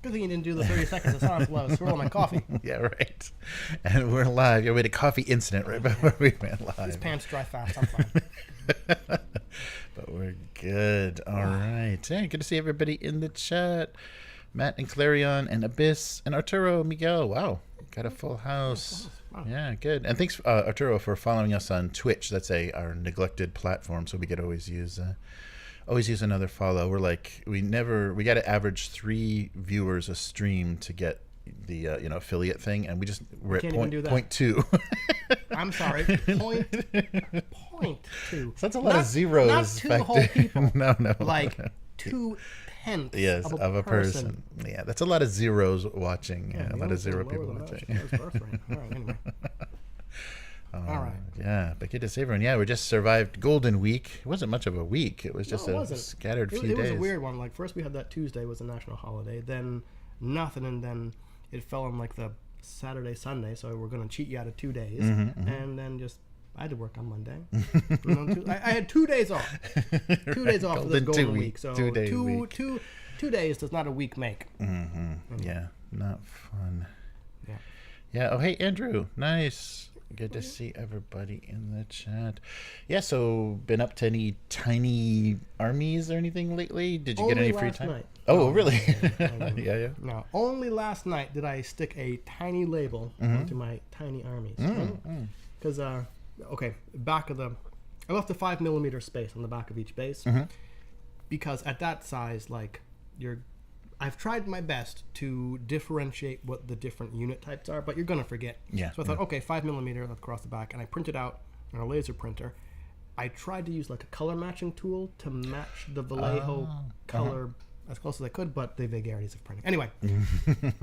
Good thing you didn't do the 30 seconds of silence while I was swirling my coffee. Yeah, right. And we're live. Yeah, we had a coffee incident right before we went live. These pants dry fast. I'm fine. But we're good. All right. Yeah, good to see everybody in the chat. Matt and Clarion and Abyss and Arturo Miguel. Wow. Got a full house. Wow. Yeah, good. And thanks, Arturo, for following us on Twitch. That's our neglected platform, so we could always use another follow. We're like, we got to average 3 viewers a stream to get the affiliate thing, and we're at point 2. I'm sorry, point 2. So that's a lot of zeros. Not 2 whole people. No. Like 2/10 of a person. Yeah, that's a lot of zeros watching. Yeah, a lot of zero people watching. All right, anyway. All right. Yeah, but good to see everyone. Yeah, we just survived Golden Week. It wasn't much of a week. It was just a scattered few days. It was a weird one. Like, first we had that Tuesday was a national holiday, then nothing, and then it fell on like the Saturday, Sunday, so we're going to cheat you out of 2 days. And then just, I had to work on Monday. I had 2 days off. 2 days off for this Golden Week. So 2 days does not a week make. Yeah, not fun. Yeah. Yeah. Oh, hey, Andrew. Nice. Good to see everybody in the chat. Yeah, so been up to any tiny armies or anything lately? Did you get any free time? Night. Oh, really? Yeah. No, only last night did I stick a tiny label onto my tiny armies. Because, back of I left a 5mm space on the back of each base. Because at that size, like, I've tried my best to differentiate what the different unit types are, but you're going to forget. Yeah. So I thought, 5mm across the back, and I printed out on a laser printer. I tried to use like a color matching tool to match the Vallejo color as close as I could, but the vagaries of printing. Anyway,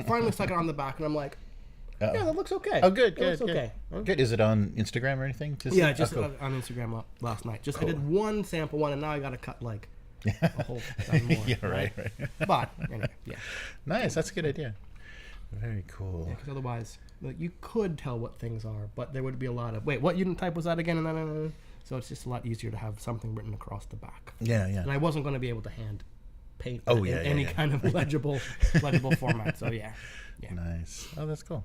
finally stuck it on the back, and I'm like, yeah, that looks okay. Oh, good. Okay. Good. Is it on Instagram or anything? Yeah, just on Instagram last night. Just cool. I did one sample one, and now I got to cut like a whole ton more. Yeah, right. But anyway, yeah. Nice. That's a good idea. Very cool. Yeah, because otherwise, like, you could tell what things are, but there would be a lot of what unit type was that again? And then, so it's just a lot easier to have something written across the back. Yeah. And I wasn't going to be able to hand paint any kind of legible format. So yeah. Nice. Oh, that's cool.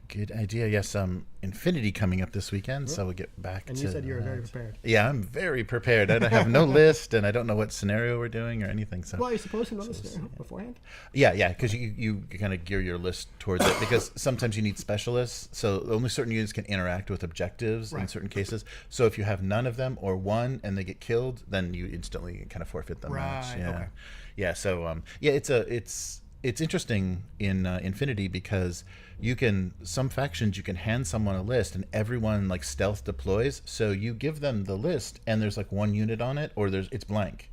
Good idea. Yes, Infinity coming up this weekend, so we'll get back to. And you said you were very prepared. Yeah, I'm very prepared. I have no list, and I don't know what scenario we're doing or anything. So. Well, you're supposed to know the scenario beforehand. Yeah, because you kind of gear your list towards it, because sometimes you need specialists. So only certain units can interact with objectives in certain cases. So if you have none of them or one and they get killed, then you instantly kind of forfeit the match. Yeah. Okay. Yeah. So it's interesting in Infinity, because some factions you can hand someone a list and everyone like stealth deploys. So you give them the list and there's like one unit on it, or it's blank,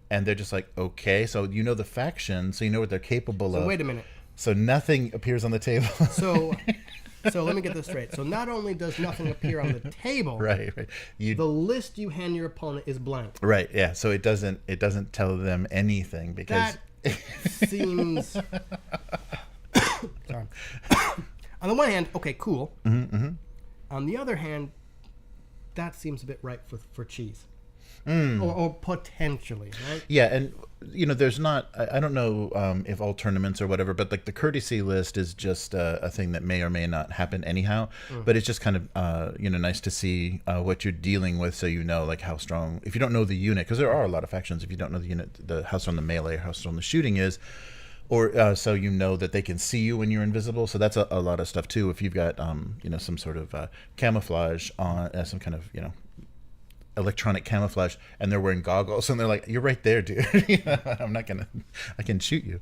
and they're just like, okay, so you know the faction, so you know what they're capable of. So wait a minute. So nothing appears on the table. So let me get this straight. So not only does nothing appear on the table, right. The list you hand your opponent is blank. Right. Yeah. So it doesn't tell them anything, because that seems. Sorry. On the one hand, okay, cool. On the other hand, that seems a bit ripe for cheese. Or potentially, right? Yeah, and there's not. I don't know if all tournaments or whatever, but like the courtesy list is just a thing that may or may not happen anyhow. But it's just kind of nice to see what you're dealing with, so you know like how strong. If you don't know the unit, because there are a lot of factions, if you don't know the unit, how strong the melee, how strong the shooting is. Or so you know that they can see you when you're invisible. So that's a lot of stuff too. If you've got some sort of camouflage on, some kind of electronic camouflage, and they're wearing goggles, and they're like, "You're right there, dude. I can shoot you."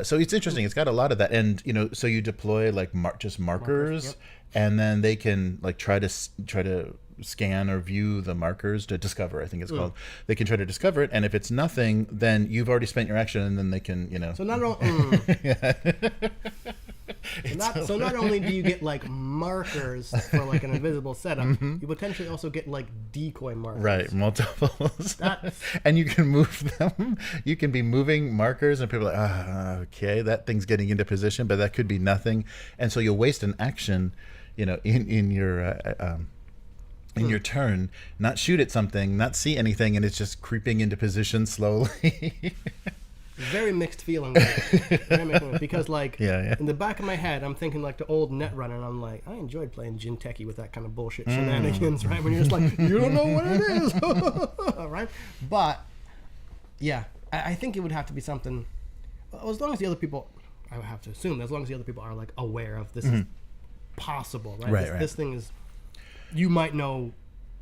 So it's interesting. It's got a lot of that, and so you deploy like just markers, and then they can like try to scan or view the markers to discover, I think it's called. They can try to discover it, and if it's nothing, then you've already spent your action, and then they can So not only not only do you get like markers for like an invisible setup, you potentially also get like decoy markers. Right, multiples. And you can move them. You can be moving markers, and people are like, okay, that thing's getting into position, but that could be nothing, and so you'll waste an action, in your turn, not shoot at something, not see anything, and it's just creeping into position slowly. very mixed feelings. Because like in the back of my head, I'm thinking like the old Netrunner, and I'm like, I enjoyed playing Jinteki with that kind of bullshit shenanigans, right? When you're just like, you don't know what it is, right? But yeah, I think it would have to be something. As long as the other people, I would have to assume, as long as the other people are like aware of this is possible, right? This thing is, you might know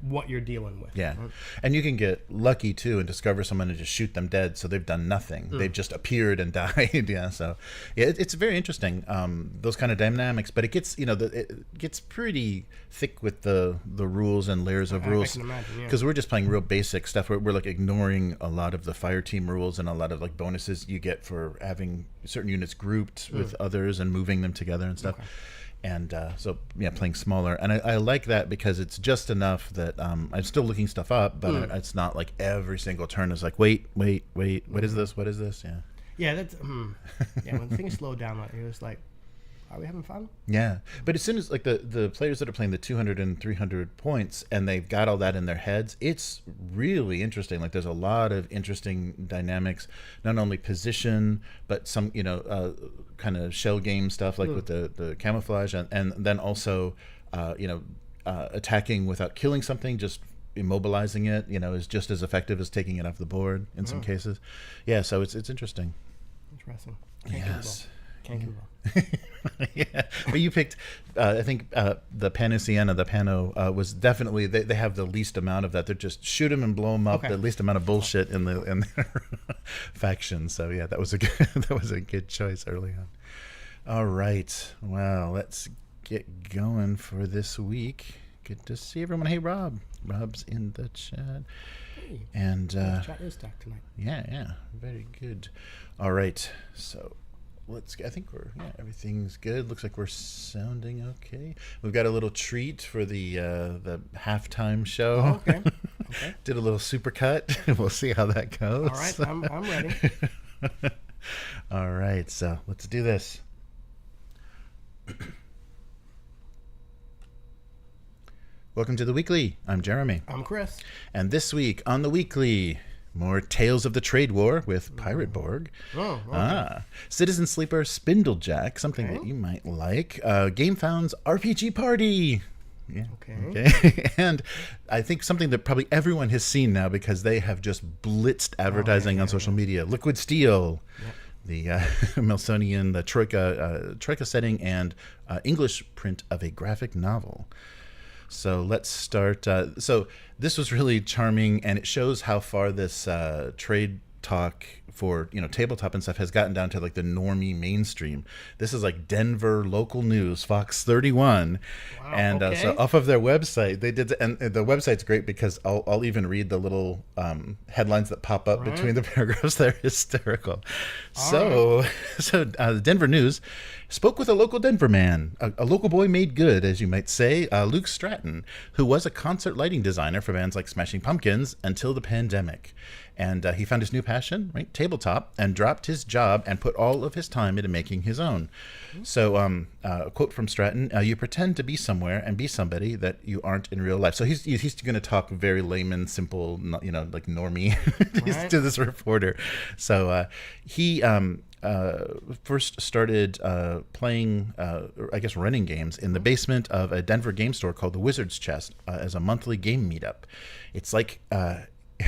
what you're dealing with. Yeah. Right? And you can get lucky too and discover someone and just shoot them dead, so they've done nothing. They've just appeared and died. Yeah. So yeah, it's very interesting, those kind of dynamics, but it gets, it gets pretty thick with the rules and layers of rules. I can imagine, yeah. Because we're just playing real basic stuff. We're like ignoring a lot of the fire team rules and a lot of like bonuses you get for having certain units grouped with others and moving them together and stuff. Okay. And so, yeah, playing smaller. And I like that because it's just enough that I'm still looking stuff up, but it's not like every single turn is like, wait, what is this? What is this? Yeah. Yeah, that's, yeah, when things slow down, it was like, are we having fun? Yeah. But as soon as, like, the players that are playing the 200 and 300 points, and they've got all that in their heads, it's really interesting. Like, there's a lot of interesting dynamics, not only position, but some, kind of shell game stuff, like with the camouflage, and then also, attacking without killing something, just immobilizing it, is just as effective as taking it off the board in some cases. Yeah, so it's interesting. Interesting. Can't give yeah, but you picked, I think the Pano Sienna, the Pano was definitely, they have the least amount of that. They're just shoot them and blow them up, the least amount of bullshit in their faction. So yeah, that was a good choice early on. All right, well, let's get going for this week. Good to see everyone. Hey, Rob. Rob's in the chat. Hey, and chat is stacked tonight. Yeah, very good. All right, so I think everything's good. Looks like we're sounding okay. We've got a little treat for the halftime show. Oh, okay. Did a little supercut. We'll see how that goes. All right, I'm ready. All right, so let's do this. Welcome to the Weekly. I'm Jeremy. I'm Chris. And this week on the Weekly, more Tales of the Trade War with Pirate Borg. Oh, okay. Citizen Sleeper Spindlejack, something that you might like. Gamefound's RPG Party. Yeah. Okay. And I think something that probably everyone has seen now because they have just blitzed advertising on social media. Liquid Steel. Yep. The Melsonian, the Troika setting, and English print of a graphic novel. So let's start. So this was really charming, and it shows how far this trade talk for tabletop and stuff has gotten down to like the normie mainstream. This is like Denver local news, Fox 31, and so off of their website they did, and the website's great because I'll even read the little headlines that pop up between the paragraphs. They're hysterical. So the Denver News spoke with a local Denver man, a local boy made good, as you might say, Luke Stratton, who was a concert lighting designer for bands like Smashing Pumpkins until the pandemic. And he found his new passion, tabletop, and dropped his job and put all of his time into making his own. So a quote from Stratton, you pretend to be somewhere and be somebody that you aren't in real life. So he's going to talk very layman, simple, like normie to this reporter. So he first started playing, running games in the basement of a Denver game store called the Wizard's Chest as a monthly game meetup. It's like...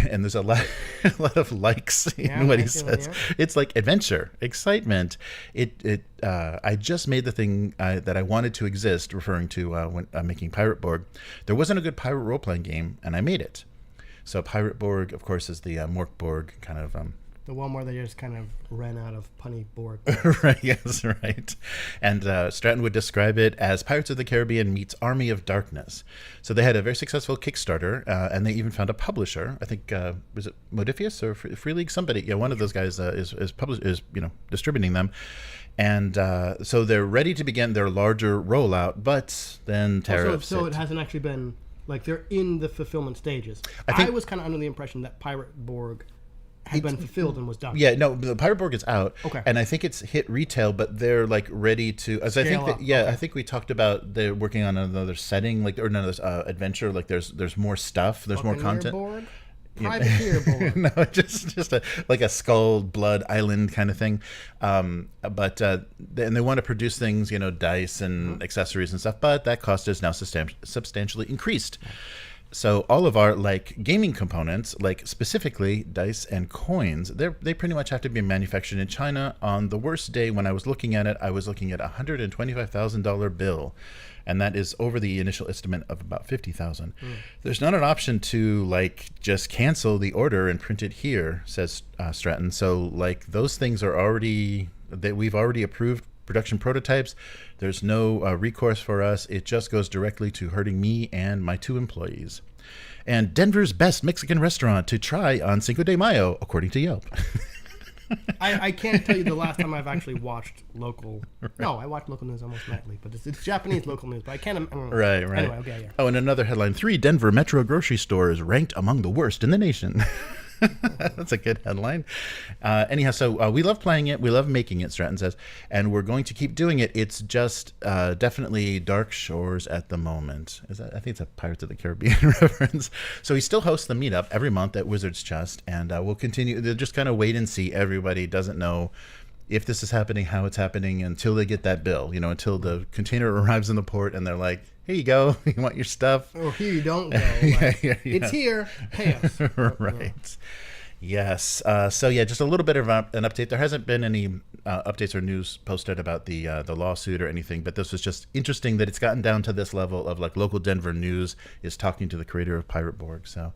and there's a lot of likes in what he says. It's like adventure, excitement. I just made the thing that I wanted to exist, referring to when making Pirate Borg. There wasn't a good pirate role-playing game, and I made it. So Pirate Borg, of course, is the Mork Borg kind of... the one where they just kind of ran out of punny Borg. Right, yes, right. And Stratton would describe it as Pirates of the Caribbean meets Army of Darkness. So they had a very successful Kickstarter, and they even found a publisher. I think, was it Modifius or Free League? Somebody, one of those guys is distributing them. And so they're ready to begin their larger rollout, but then Tariff. So it hasn't actually been, like, they're in the fulfillment stages. I was kind of under the impression that Pirate Borg had been fulfilled and was done. Yeah, no, the Pirate Borg is out. Okay. And I think it's hit retail, but they're like ready to, as Scale I think that, I think we talked about they're working on another setting, like, or another adventure, like there's more stuff, there's more content. Borg? Privateer board. No, just like a skull blood island kind of thing. And they want to produce things, dice and accessories and stuff, but that cost is now substantially increased. So all of our gaming components, specifically dice and coins, they pretty much have to be manufactured in China. On the worst day when I was looking at it, I was looking at a $125,000 bill, and that is over the initial estimate of about $50,000. There's not an option to just cancel the order and print it here, says Stratton. So those things are already that we've already approved production prototypes. There's no recourse for us. It just goes directly to hurting me and my 2 employees. And Denver's best Mexican restaurant to try on Cinco de Mayo, according to Yelp. I can't tell you the last time I've actually watched local. Right. No, I watch local news almost nightly, but it's Japanese local news. But I can't. Right. Anyway, okay, yeah. Oh, and another headline: 3 Denver metro grocery stores ranked among the worst in the nation. That's a good headline. Anyhow, so we love playing it. We love making it, Stratton says, and we're going to keep doing it. It's just definitely dark shores at the moment. I think it's a Pirates of the Caribbean reference. So he still hosts the meetup every month at Wizard's Chest, and we'll continue. They'll just kind of wait and see. Everybody doesn't know if this is happening, how it's happening, until they get that bill, until the container arrives in the port and they're like, here you go, you want your stuff? Or here you don't go. It's here, pay us. Right. Yes. So just a little bit of an update. There hasn't been any updates or news posted about the lawsuit or anything, but this was just interesting that it's gotten down to this level of local Denver news is talking to the creator of Pirate Borg. So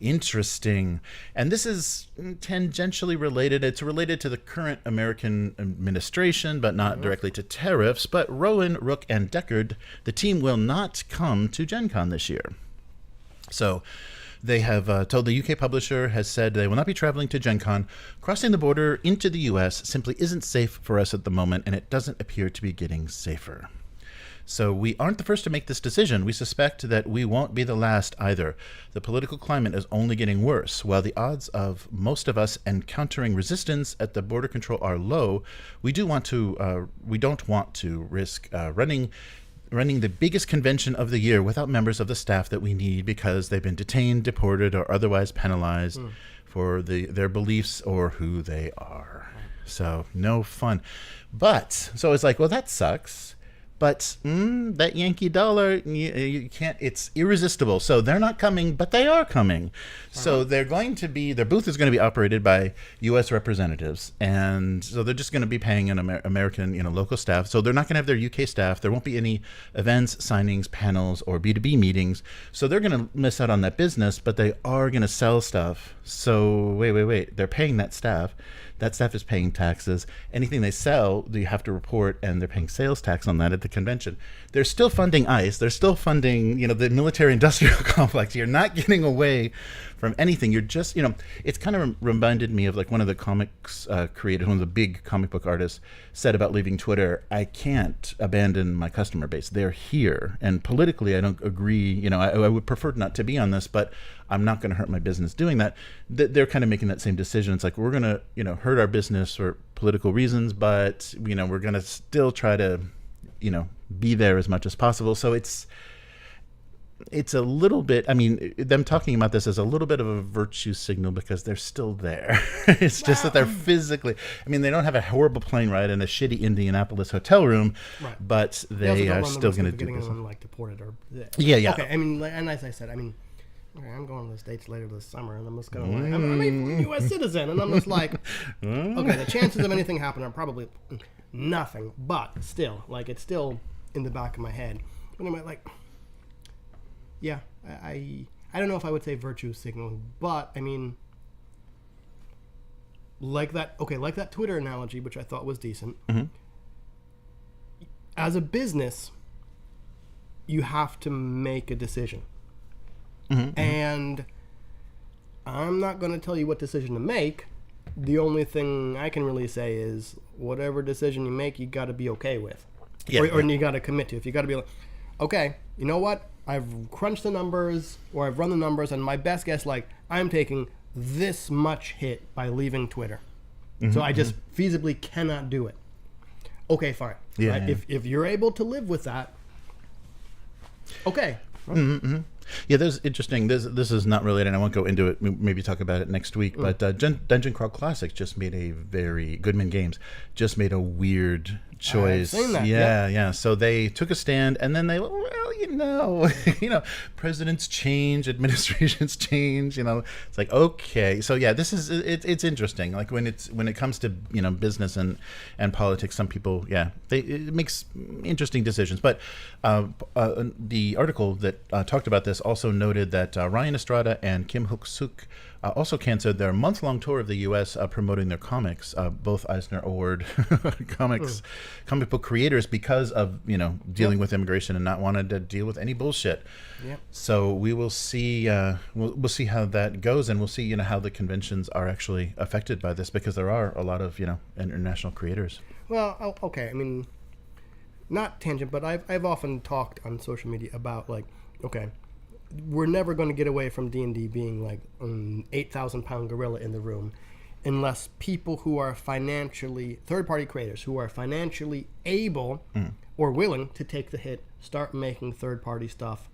interesting. And this is tangentially related. It's related to the current American administration, but not directly to tariffs. But Rowan, Rook, and Decard, the team will not come to Gen Con this year. So they have told the UK publisher has said they will not be traveling to Gen Con. Crossing the border into the US simply isn't safe for us at the moment, and it doesn't appear to be getting safer. So we aren't the first to make this decision. We suspect that we won't be the last either. The political climate is only getting worse. While the odds of most of us encountering resistance at the border control are low, we don't want to risk running the biggest convention of the year without members of the staff that we need because they've been detained, deported, or otherwise penalized for their beliefs or who they are. So no fun. But so it's well, that sucks. But that Yankee dollar, you can't. It's irresistible. So they're not coming, but they are coming. So they're going to be. Their booth is going to be operated by U.S. representatives, and so they're just going to be paying an American, local staff. So they're not going to have their UK staff. There won't be any events, signings, panels, or B2B meetings. So they're going to miss out on that business, but they are going to sell stuff. So wait. They're paying that staff. That staff is paying taxes. Anything they sell, you have to report, and they're paying sales tax on that at the convention. They're still funding ICE. They're still funding, the military-industrial complex. You're not getting away from anything. You're just, it's kind of reminded me of one of the comics creators, one of the big comic book artists said about leaving Twitter, I can't abandon my customer base. They're here. And politically, I don't agree. I would prefer not to be on this, but I'm not going to hurt my business doing that. They're kind of making that same decision. It's we're going to, hurt our business for political reasons, but, we're going to still try to, be there as much as possible. So it's a little bit, them talking about this as a little bit of a virtue signal because they're still there. It's just that they're physically, they don't have a horrible plane ride and a shitty Indianapolis hotel room, but they are still going to do this. Deported or yeah. Okay, and as I said, okay, I'm going to the States later this summer, and I'm just going to I'm a U.S. citizen, and I'm just okay, the chances of anything happening are probably nothing, but still, it's still in the back of my head. But I'm yeah, I don't know if I would say virtue signal, but like that Twitter analogy, which I thought was decent. As a business, you have to make a decision. And I'm not going to tell you what decision to make. The only thing I can really say is whatever decision you make, you got to be okay with. Or you got to commit to. If you got to be okay, you know what? I've crunched the numbers or I've run the numbers, and my best guess, I'm taking this much hit by leaving Twitter. So I just feasibly cannot do it. Okay, fine. Yeah, right? If you're able to live with that, okay. Right? Yeah, there's interesting. This is not related. I won't go into it. Maybe talk about it next week. But Dungeon Crawl Classics just made a Goodman Games just made a weird choice. I've seen that. Yeah. So they took a stand, and then they, presidents change, administrations change. It's like, okay. So yeah, this is it's interesting. Like when it comes to business and politics, some people it makes interesting decisions. But the article that talked about this also noted that Ryan Estrada and Kim Hook-suk also canceled their month-long tour of the U.S. Promoting their comics, both Eisner Award comic book creators, because of dealing with immigration and not wanting to deal with any bullshit. Yep. So we will see. We'll see how that goes, and we'll see how the conventions are actually affected by this, because there are a lot of international creators. Well, okay. I mean, not tangent, but I've often talked on social media about we're never going to get away from D&D being like an 8,000-pound gorilla in the room unless people who are third-party creators who are financially able or willing to take the hit start making third-party stuff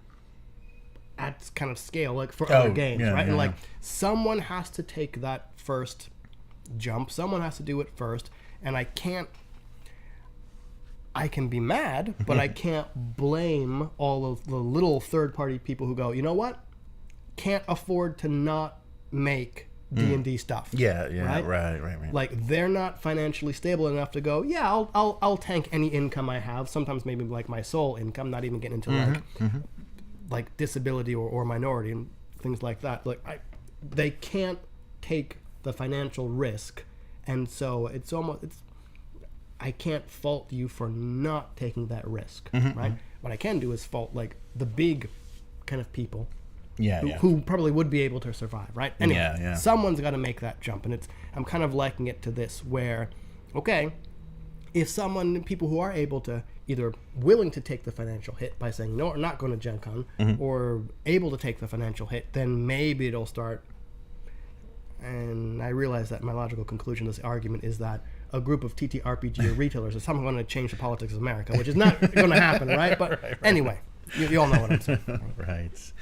at kind of scale, like for other games, right? And someone has to take that first jump. Someone has to do it first, and I can be mad, but I can't blame all of the little third-party people who go, you know what? Can't afford to not make D&D stuff. Right. Like, they're not financially stable enough to go, I'll tank any income I have, sometimes maybe like my sole income, not even getting into like disability or minority and things like that. Like, they can't take the financial risk, and so I can't fault you for not taking that risk, right? What I can do is fault like the big kind of people who probably would be able to survive, right? Anyway, someone's got to make that jump, and I'm kind of liking it to this where, if people who are able to, either willing to take the financial hit by saying, no, we're not going to Gen Con, or able to take the financial hit, then maybe it'll start. And I realize that my logical conclusion to this argument is that a group of TTRPG retailers is somehow going to change the politics of America, which is not going to happen, right? But anyway, you all know what I'm saying. Right.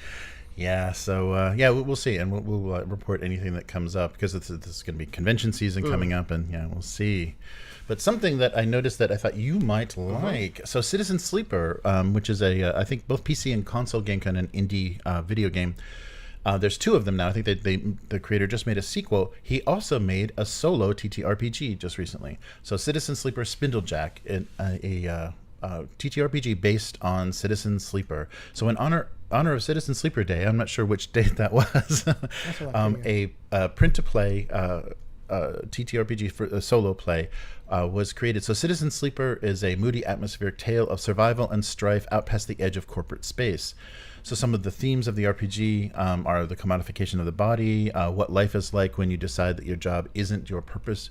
Yeah. So we'll see, and we'll report anything that comes up, because this is going to be convention season coming up, and we'll see. But something that I noticed that I thought you might like. So Citizen Sleeper, which is I think both PC and console game, kind of an indie video game. There's two of them now. I think the creator just made a sequel. He also made a solo TTRPG just recently. So Citizen Sleeper Spindlejack, a TTRPG based on Citizen Sleeper. So in honor of Citizen Sleeper Day, I'm not sure which date that was, a print-to-play TTRPG for a solo play was created. So Citizen Sleeper is a moody atmospheric tale of survival and strife out past the edge of corporate space. So some of the themes of the RPG are the commodification of the body, what life is like when you decide that your job isn't your purpose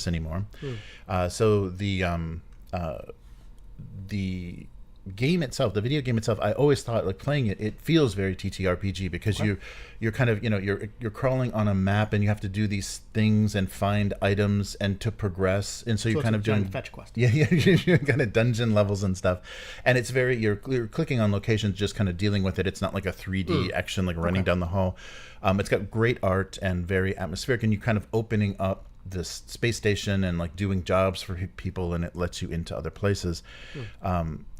anymore. So the game itself, the video game itself, I always thought, like, playing it feels very TTRPG, because you're kind of you're crawling on a map, and you have to do these things and find items and to progress, and so you're kind of doing fetch quest. You're kind of dungeon levels and stuff, and it's very you're clicking on locations, just kind of dealing with it. It's not like a 3D action like running down the hall. It's got great art and very atmospheric, and you kind of opening up this space station and like doing jobs for people, and it lets you into other places.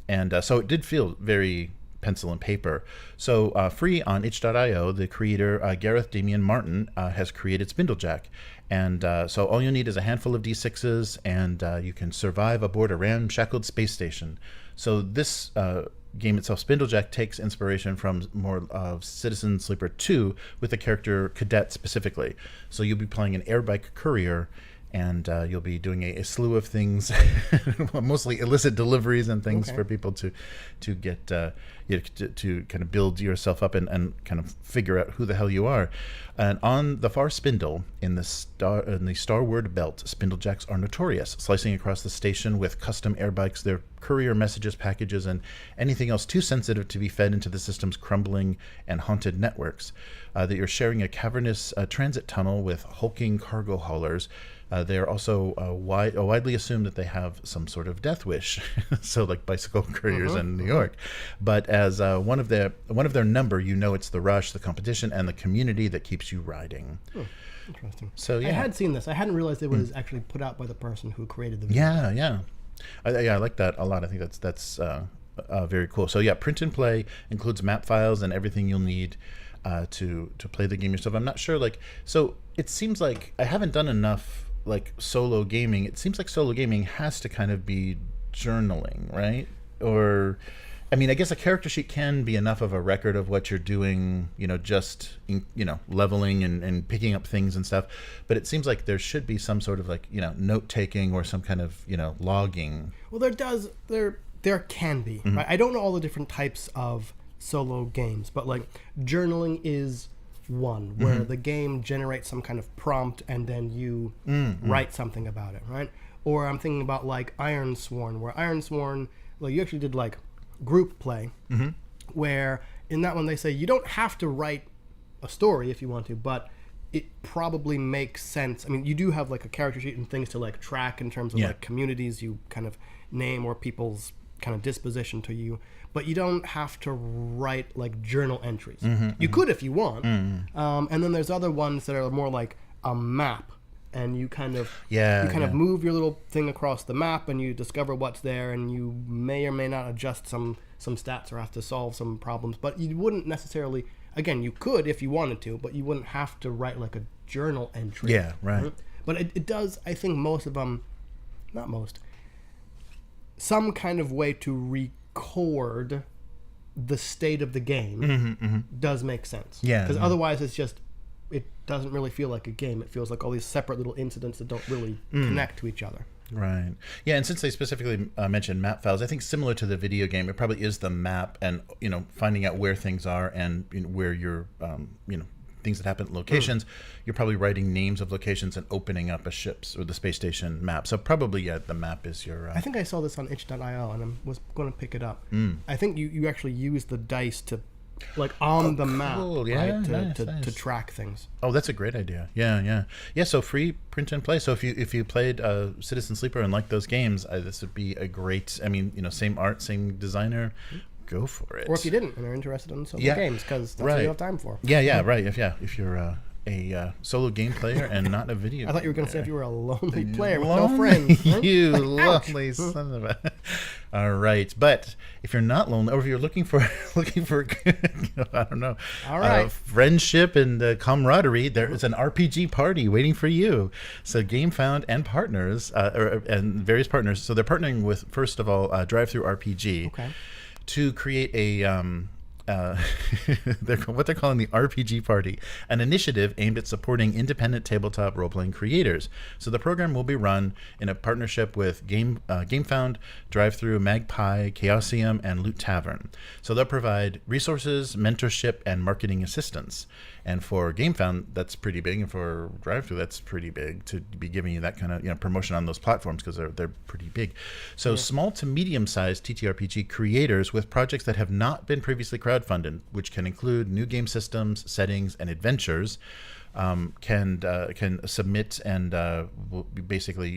And so it did feel very pencil and paper. So free on itch.io, the creator, Gareth Damian Martin, has created Spindlejack. And so all you need is a handful of D6s, and you can survive aboard a ramshackled space station. So this game itself, Spindlejack, takes inspiration from more of Citizen Sleeper 2 with the character Cadet specifically. So you'll be playing an airbike courier, and you'll be doing a slew of things, mostly illicit deliveries and things for people to get to kind of build yourself up and kind of figure out who the hell you are. And on the far spindle in the starward belt, Spindlejacks are notorious, slicing across the station with custom airbikes, their courier messages, packages, and anything else too sensitive to be fed into the system's crumbling and haunted networks. That you're sharing a cavernous transit tunnel with hulking cargo haulers. They're also widely assumed that they have some sort of death wish, so like bicycle couriers in New York. But as one of their number, it's the rush, the competition, and the community that keeps you riding. Interesting. So yeah, I had seen this. I hadn't realized it was actually put out by the person who created the video. Yeah. I like that a lot. I think that's very cool. So yeah, print and play includes map files and everything you'll need to play the game yourself. I'm not sure, so it seems like I haven't done enough solo gaming. It seems like solo gaming has to kind of be journaling, right? Or I mean, I guess a character sheet can be enough of a record of what you're doing, leveling and picking up things and stuff. But it seems like there should be some sort of note taking or some kind of, logging. Well, there can be. Right? I don't know all the different types of solo games, but journaling is one where the game generates some kind of prompt and then you write something about it, right? Or I'm thinking about Ironsworn, where Ironsworn, you actually did group play, where in that one they say you don't have to write a story if you want to, but it probably makes sense. I mean, you do have a character sheet and things to track in terms of communities you kind of name or people's kind of disposition to you, but you don't have to write journal entries. You could if you want, and then there's other ones that are more like a map, and you kind of move your little thing across the map and you discover what's there, and you may or may not adjust some stats or have to solve some problems, but you wouldn't necessarily, again, you could if you wanted to, but you wouldn't have to write a journal entry. Yeah, right. But it does, I think most of them, not most, some kind of way to record the state of the game does make sense. Yeah. Because otherwise it doesn't really feel like a game. It feels like all these separate little incidents that don't really connect to each other. Right. Yeah, and since they specifically mentioned map files, I think similar to the video game, it probably is the map and, finding out where things are and where you're, things that happen at locations. You're probably writing names of locations and opening up a ship's or the space station map. So probably, the map is your... I think I saw this on itch.io and I was going to pick it up. I think you actually use the dice to... on the map, right, to track things. Oh, that's a great idea. Yeah. So free print and play. So if you played Citizen Sleeper and liked those games, this would be a great. I mean, same art, same designer. Go for it. Or if you didn't and are interested in solo games, because that's what you have time for. Yeah, right. If you're a solo game player and not a video. I thought you were going to say if you were a lonely player with no friends. You lonely son of a. All right, but if you're not lonely, or if you're looking for I don't know, all right, friendship and camaraderie, there is an RPG party waiting for you. So Gamefound and partners, and various partners. So they're partnering with, first of all, Drive Through RPG, to create a what they're calling the RPG Party, an initiative aimed at supporting independent tabletop role-playing creators. So the program will be run in a partnership with Gamefound, Drive-Thru, Magpie, Chaosium, and Loot Tavern. So they'll provide resources, mentorship, and marketing assistance. And for Gamefound, that's pretty big, and for Drive-Thru, that's pretty big to be giving you that kind of promotion on those platforms, because they're pretty big. So small to medium-sized TTRPG creators with projects that have not been previously crowdfunded, which can include new game systems, settings, and adventures, can submit, and basically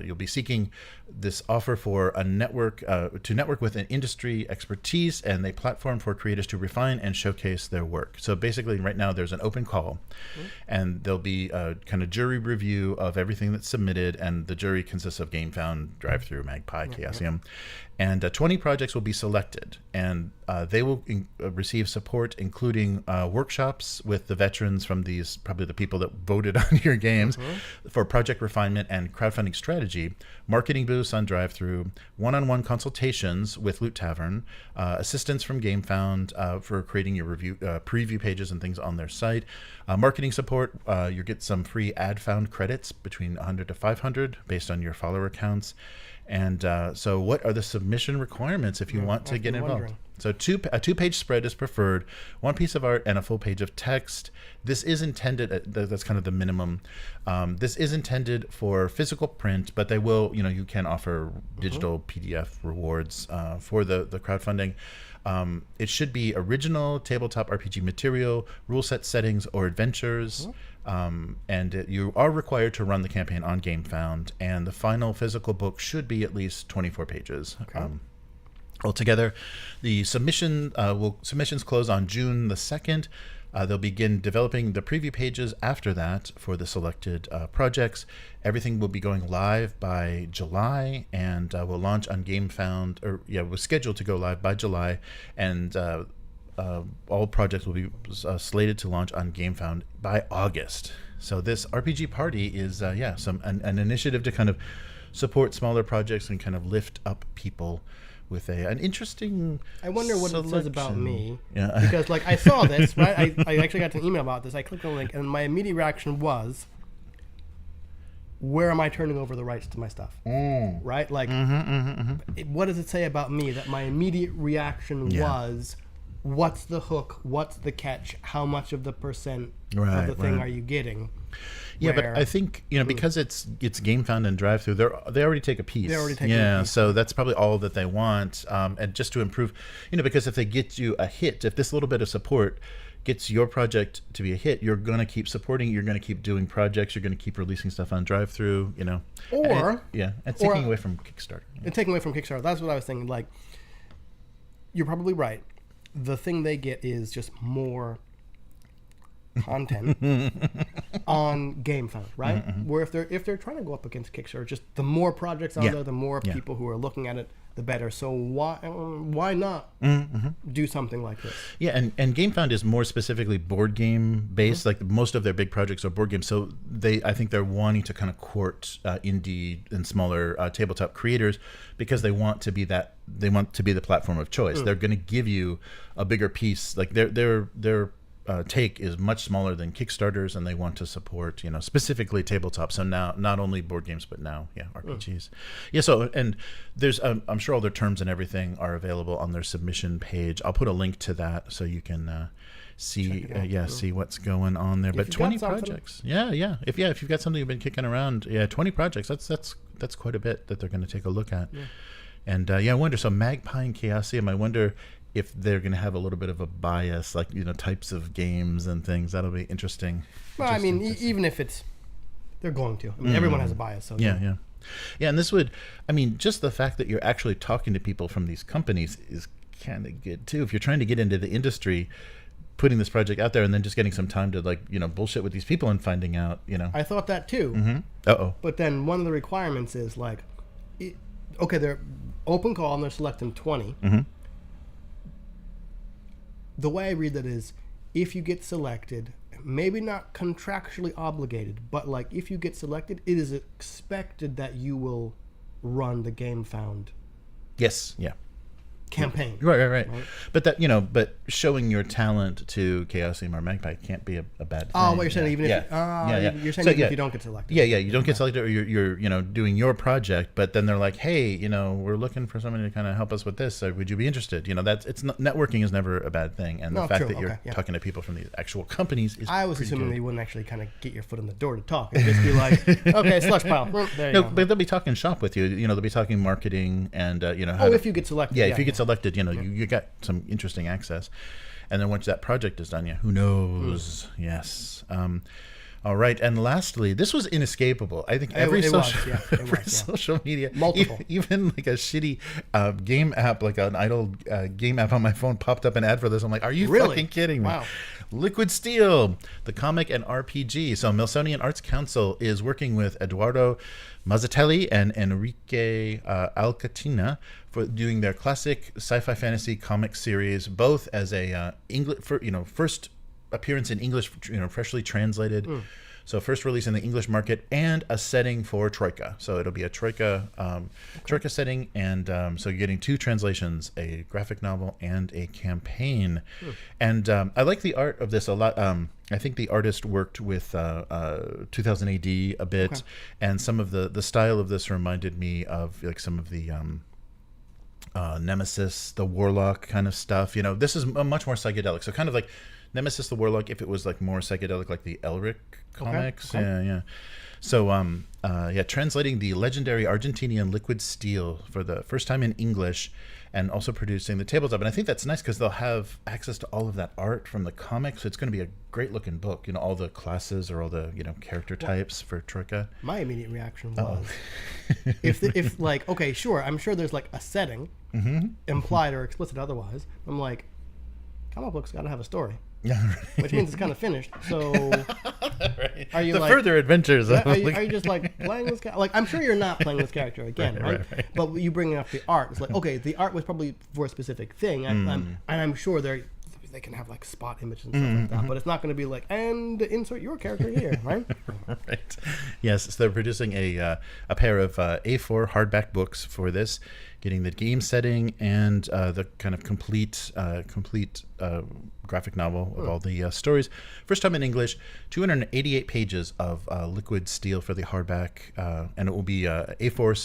you'll be seeking this offer for a network to network with an industry expertise and a platform for creators to refine and showcase their work. So basically, right now there's an open call, and there'll be a kind of jury review of everything that's submitted, and the jury consists of Gamefound, Drive-Thru, Magpie, Chaosium, and 20 projects will be selected, and they will receive support, including workshops with the veterans from these, probably the people that voted on your games, for project refinement and crowdfunding strategy, marketing booths on Drive-Thru, one-on-one consultations with Loot Tavern, assistance from Gamefound for creating your review preview pages and things on their site, marketing support. You get some free ad-found credits between 100 to 500 based on your follower counts. And so what are the submission requirements if you want to get involved? So a two-page spread is preferred, one piece of art, and a full page of text. This is intended, that's kind of the minimum. This is intended for physical print, but they will, you can offer digital PDF rewards for the crowdfunding. It should be original tabletop RPG material, rule set settings, or adventures. And you are required to run the campaign on Gamefound, and the final physical book should be at least 24 pages. Okay. Altogether, the submissions close on June the 2nd. They'll begin developing the preview pages after that for the selected projects. Everything will be going live by July, and will launch on Gamefound, was scheduled to go live by July, and all projects will be slated to launch on Gamefound by August. So this RPG Party is an initiative to kind of support smaller projects and kind of lift up people with an interesting I wonder what selection. it says about me. Yeah. Because I saw this, right? I actually got an email about this. I clicked on the link, and my immediate reaction was, where am I turning over the rights to my stuff? Right? What does it say about me that my immediate reaction was, what's the hook? What's the catch? How much of the percent of the thing are you getting? Yeah, but I think, because it's Gamefound and drive-through, they already take a piece. They already take a piece. So that's probably all that they want. And just to improve, because if they get you a hit, if this little bit of support gets your project to be a hit, you're going to keep supporting, you're going to keep doing projects, you're going to keep releasing stuff on drive-through, Or... and taking away from Kickstarter. And taking away from Kickstarter. That's what I was thinking. You're probably right. The thing they get is just more content on Gamefound, right? Where if they're trying to go up against Kickstarter, just the more projects out there, the more people who are looking at it, the better. So why not do something like this? Yeah, and Gamefound is more specifically board game based. Like most of their big projects are board games, so I think they're wanting to kind of court indie and smaller tabletop creators because they want to be the platform of choice. They're going to give you a bigger piece. Like their take is much smaller than Kickstarter's, and they want to support specifically tabletop. So now not only board games but now RPGs. So and there's I'm sure all their terms and everything are available on their submission page. I'll put a link to that so you can see see what's going on there. But 20 projects, if you've got something you've been kicking around, 20 projects, that's quite a bit that they're going to take a look at. And I wonder, so Magpie and Chaosium, I wonder if they're going to have a little bit of a bias, like types of games and things. That'll be interesting. Well, I mean, even if they're going to. I mean, everyone has a bias. So yeah. And this would, just the fact that you're actually talking to people from these companies is kind of good too. If you're trying to get into the industry, putting this project out there and then just getting some time to bullshit with these people and finding out, I thought that too. But then one of the requirements is they're open call and they're selecting 20. The way I read that is, if you get selected, maybe not contractually obligated, but if you get selected, it is expected that you will run the Gamefound campaign. Right. But that but showing your talent to Chaosium or Magpie can't be a bad thing. Oh, what you're saying, even if you're saying if you don't get selected. You don't get selected, or you're doing your project, but then they're like, hey, we're looking for somebody to kind of help us with this. So would you be interested? Networking is never a bad thing, and the fact that you're talking to people from these actual companies is. I was assuming that you wouldn't actually kind of get your foot in the door to talk. It'd just be like, okay, slush pile. There you go. But they'll be talking shop with you. They'll be talking marketing and if you get selected. If you get selected, you got some interesting access. And then once that project is done, who knows? Yes. All right. And lastly, this was inescapable. I think every social media, multiple, even like a shitty game app, like an idle game app on my phone, popped up an ad for this. I'm like, are you fucking kidding me? Wow. Liquid Steel, the comic and RPG. So Milsonian Arts Council is working with Eduardo Mazzatelli and Enrique Alcatina for doing their classic sci-fi fantasy comic series, both as a first appearance in English, freshly translated. So first release in the English market, and a setting for Troika. So it'll be a Troika Troika setting, and so you're getting two translations, a graphic novel and a campaign. And I like the art of this a lot. I think the artist worked with 2000 AD a bit, and some of the style of this reminded me of some of the Nemesis, the Warlock kind of stuff. This is much more psychedelic. So kind of like Nemesis the Warlock if it was like more psychedelic, like the Elric comics. Okay. Yeah. So translating the legendary Argentinian Liquid Steel for the first time in English, and also producing the tabletop. And I think that's nice because they'll have access to all of that art from the comics. So it's going to be a great looking book. You know, all the classes or all the character types for Troika. My immediate reaction was, if like, okay, sure, I'm sure there's like a setting, implied or explicit otherwise. I'm like, comic books got to have a story. Yeah, which means it's kind of finished. So, right. Are you the like further adventures? Are you just like playing this character? Like, I'm sure you're not playing this character again, right? But you bringing up the art, it's like, okay, the art was probably for a specific thing, and I'm sure they can have like spot images and stuff like that, but it's not going to be like, and insert your character here, right? Right. Yes, so they're producing a pair of A4 hardback books for this, getting the game setting and the kind of complete graphic novel of all the stories. First time in English, 288 pages of liquid steel for the hardback, and it will be A4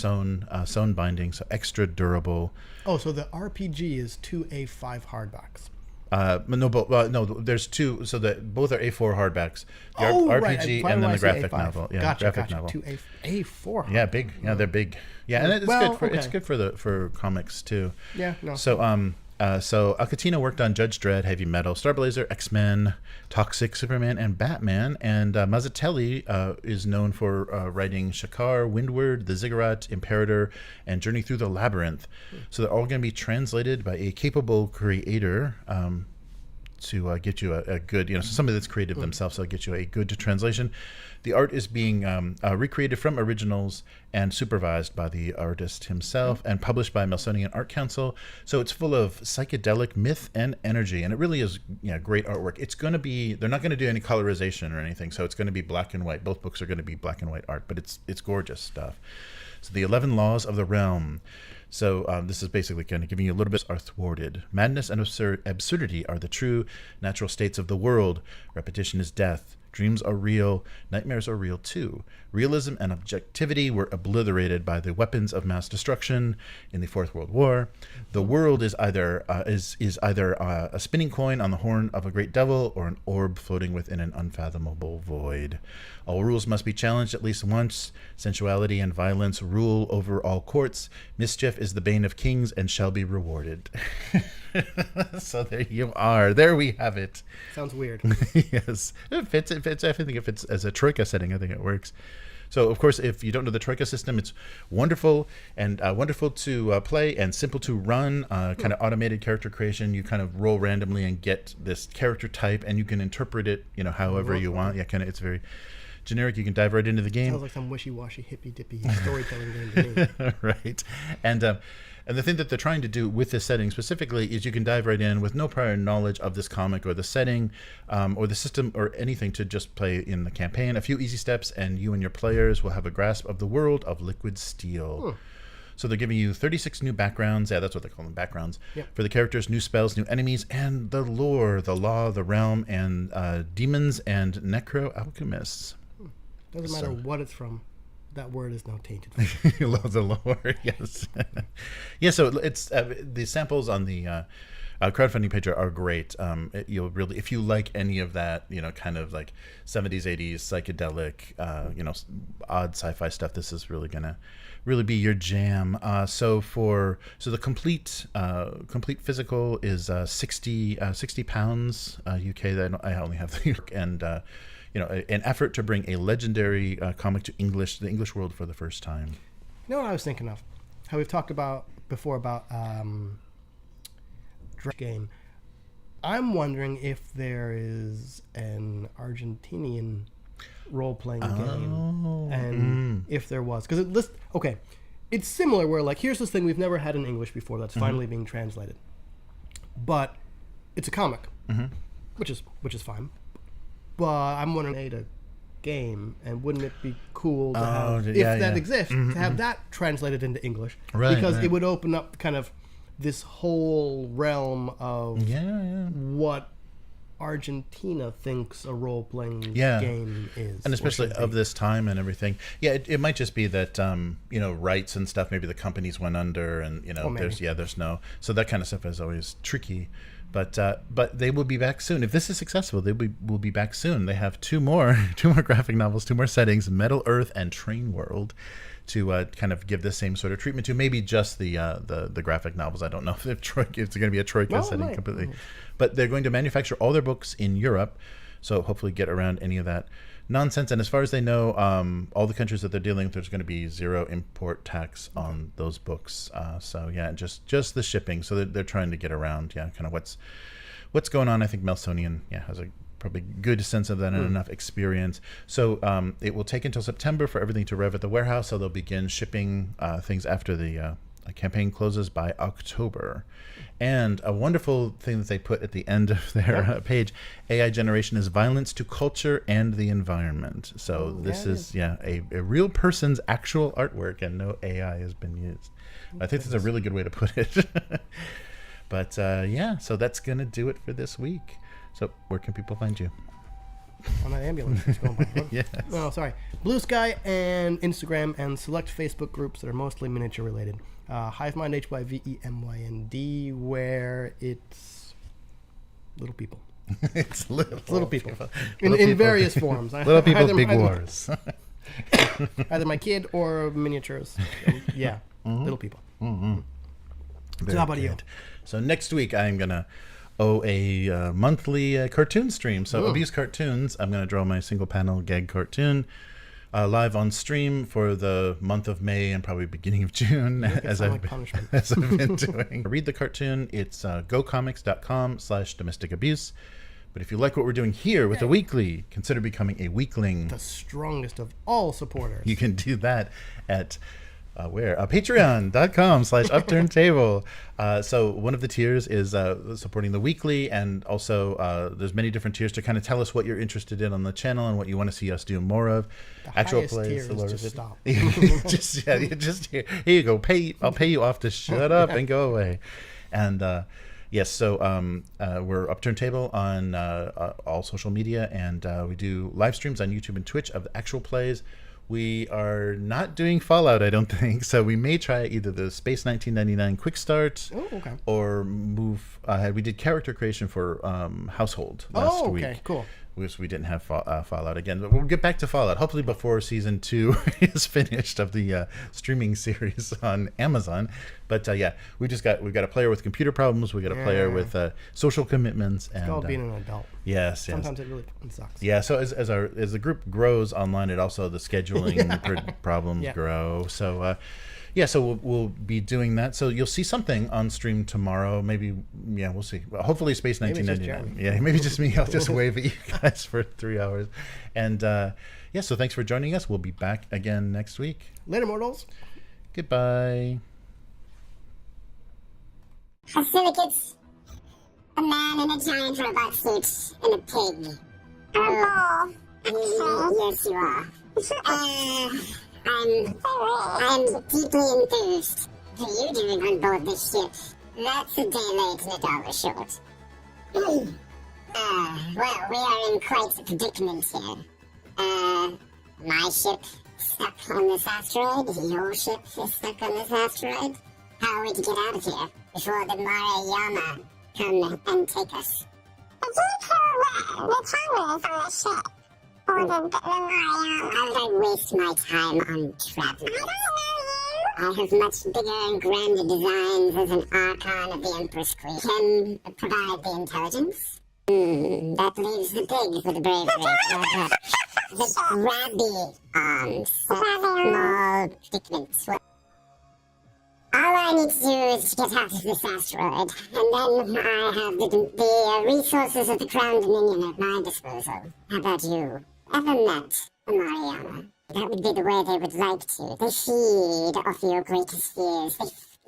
sewn binding, so extra durable. Oh, so the RPG is 2 A5 hardbacks. No, there's two, so that both are A4 hardbacks. The RPG and then the graphic novel. Yeah, gotcha, graphic novel. 2 A4. Yeah, big. Yeah, they're big. Yeah, and it's good for comics too. Yeah, no. So Alcatina worked on Judge Dredd, Heavy Metal, Star Blazer, X-Men, Toxic, Superman, and Batman. And Mazzatelli is known for writing Shakar, Windward, The Ziggurat, Imperator, and Journey Through the Labyrinth. So they're all going to be translated by a capable creator to get you a good, somebody that's creative themselves, so they'll get you a good translation. The art is being recreated from originals and supervised by the artist himself and published by Melsonian Art Council. So it's full of psychedelic myth and energy, and it really is great artwork. It's going to be, they're not going to do any colorization or anything, so it's going to be black and white. Both books are going to be black and white art, but it's gorgeous stuff. So the 11 Laws of the Realm. So this is basically kind of giving you a little bit are thwarted. Madness and absurdity are the true natural states of the world. Repetition is death. Dreams are real. Nightmares are real too. Realism and objectivity were obliterated by the weapons of mass destruction in the Fourth World War. The world is either a spinning coin on the horn of a great devil or an orb floating within an unfathomable void. All rules must be challenged at least once. Sensuality and violence rule over all courts. Mischief is the bane of kings and shall be rewarded. So there you are. There we have it. Sounds weird. Yes. It fits. I think if it's as a Troika setting, I think it works. So, of course, if you don't know the Troika system, it's wonderful and wonderful to play and simple to run, kind of automated character creation. You kind of roll randomly and get this character type, and you can interpret it, however you want. Yeah, it's very generic. You can dive right into the game. Sounds like some wishy-washy, hippy-dippy storytelling game to me. Right. And the thing that they're trying to do with this setting specifically is you can dive right in with no prior knowledge of this comic or the setting or the system or anything to just play in the campaign. A few easy steps and you and your players will have a grasp of the world of liquid steel. So they're giving you 36 new backgrounds. Yeah, that's what they call them, backgrounds. Yep. For the characters, new spells, new enemies, and the lore, the law, the realm, and demons and necro-alchemists. Doesn't matter what it's from. That word is now tainted. The lore, yes. Yeah, so it's the samples on the crowdfunding page are great. You'll really, if you like any of that, kind of like 70s, 80s psychedelic, odd sci-fi stuff, this is really gonna be your jam. So the complete physical is 60 pounds UK. I only have the UK, and an effort to bring a legendary comic to the English world for the first time. You know what I was thinking of? How we've talked about before about game. I'm wondering if there is an Argentinian role-playing game, and if there was, because it's similar. Where like, here's this thing we've never had in English before that's finally being translated, but it's a comic, which is fine. But I'm wondering, made a game, and wouldn't it be cool to have, if that exists, to have that translated into English? Right, because it would open up kind of this whole realm of what Argentina thinks a role-playing game is. And especially of this time and everything. Yeah, it might just be that, rights and stuff, maybe the companies went under and, there's no... So that kind of stuff is always tricky. But they will be back soon. If this is successful, will be back soon. They have two more graphic novels, 2 more settings, Metal Earth and Train World, to kind of give the same sort of treatment to. Maybe just the graphic novels. I don't know if it's going to be a Troika setting completely. But they're going to manufacture all their books in Europe, so hopefully get around any of that nonsense. And as far as they know, all the countries that they're dealing with, there's going to be 0 import tax on those books. So yeah, just the shipping. So they're trying to get around, kind of what's going on. I think Melsonian, has a probably good sense of that and enough experience. So it will take until September for everything to rev at the warehouse. So they'll begin shipping things after the campaign closes by October. And a wonderful thing that they put at the end of their page, AI generation is violence to culture and the environment. So this is a real person's actual artwork, and no AI has been used. I think that's a really good way to put it. But so that's going to do it for this week. So where can people find you? On that ambulance that's going by. Yes. No, sorry. Blue Sky and Instagram and select Facebook groups that are mostly miniature related. Hivemind, HYVEMYND, where it's little people. It's little people. In various forms. Little people, big wars. Either my kid or miniatures. Little people. Mm-hmm. So how about you? So next week I'm going to a monthly cartoon stream. So Abuse Cartoons, I'm going to draw my single panel gag cartoon live on stream for the month of May and probably beginning of June, as I've been doing. Read the cartoon. It's gocomics.com/domestic abuse. But if you like what we're doing here with the weekly, consider becoming a weekling. The strongest of all supporters. You can do that at patreon.com/upturntable. So one of the tiers is supporting the weekly, and also there's many different tiers to kind of tell us what you're interested in on the channel and what you want to see us do more of. The Actual highest plays, tier is just stop. just here you go. I'll pay you off to shut up and go away. And yes, so we're Upturn Table on all social media, and we do live streams on YouTube and Twitch of the actual plays. We are not doing Fallout, I don't think. So we may try either the Space 1999 Quick Start or move ahead. We did character creation for Household last week. Cool. Which we didn't have Fallout again. But we'll get back to Fallout, hopefully before season 2 is finished of the streaming series on Amazon. But we've got a player with computer problems. We got a player with social commitments. It's called being an adult. Yes. Sometimes it really sucks. Yeah. So as the group grows online, the scheduling problems grow. So so we'll be doing that. So you'll see something on stream tomorrow. Maybe we'll see. Hopefully Space 1999. Maybe just me. I'll just wave at you guys for 3 hours. And so thanks for joining us. We'll be back again next week. Later, mortals. Goodbye. It's a man in a giant robot suit and a pig. Oh, yes, you are. I'm deeply enthused. What are you doing on board this ship? That's a day late and $1 short. Well, we are in quite a predicament here. My ship stuck on this asteroid. Your ship is stuck on this asteroid. How are we to get out of here before the Marayama come and take us? The Congress on the ship. Or the Marayama. How would I waste my time on traveling? I don't know you. I have much bigger and grander designs as an Archon of the Empress Queen. Can provide the intelligence. That leaves the pig for the bravery. The grabby arms. Small predicaments. All I need to do is to get out of this asteroid, and then I have the resources of the Crown Dominion at my disposal. How about you? Ever met a Mariana? That would be the way they would like to. They feed off your greatest fears.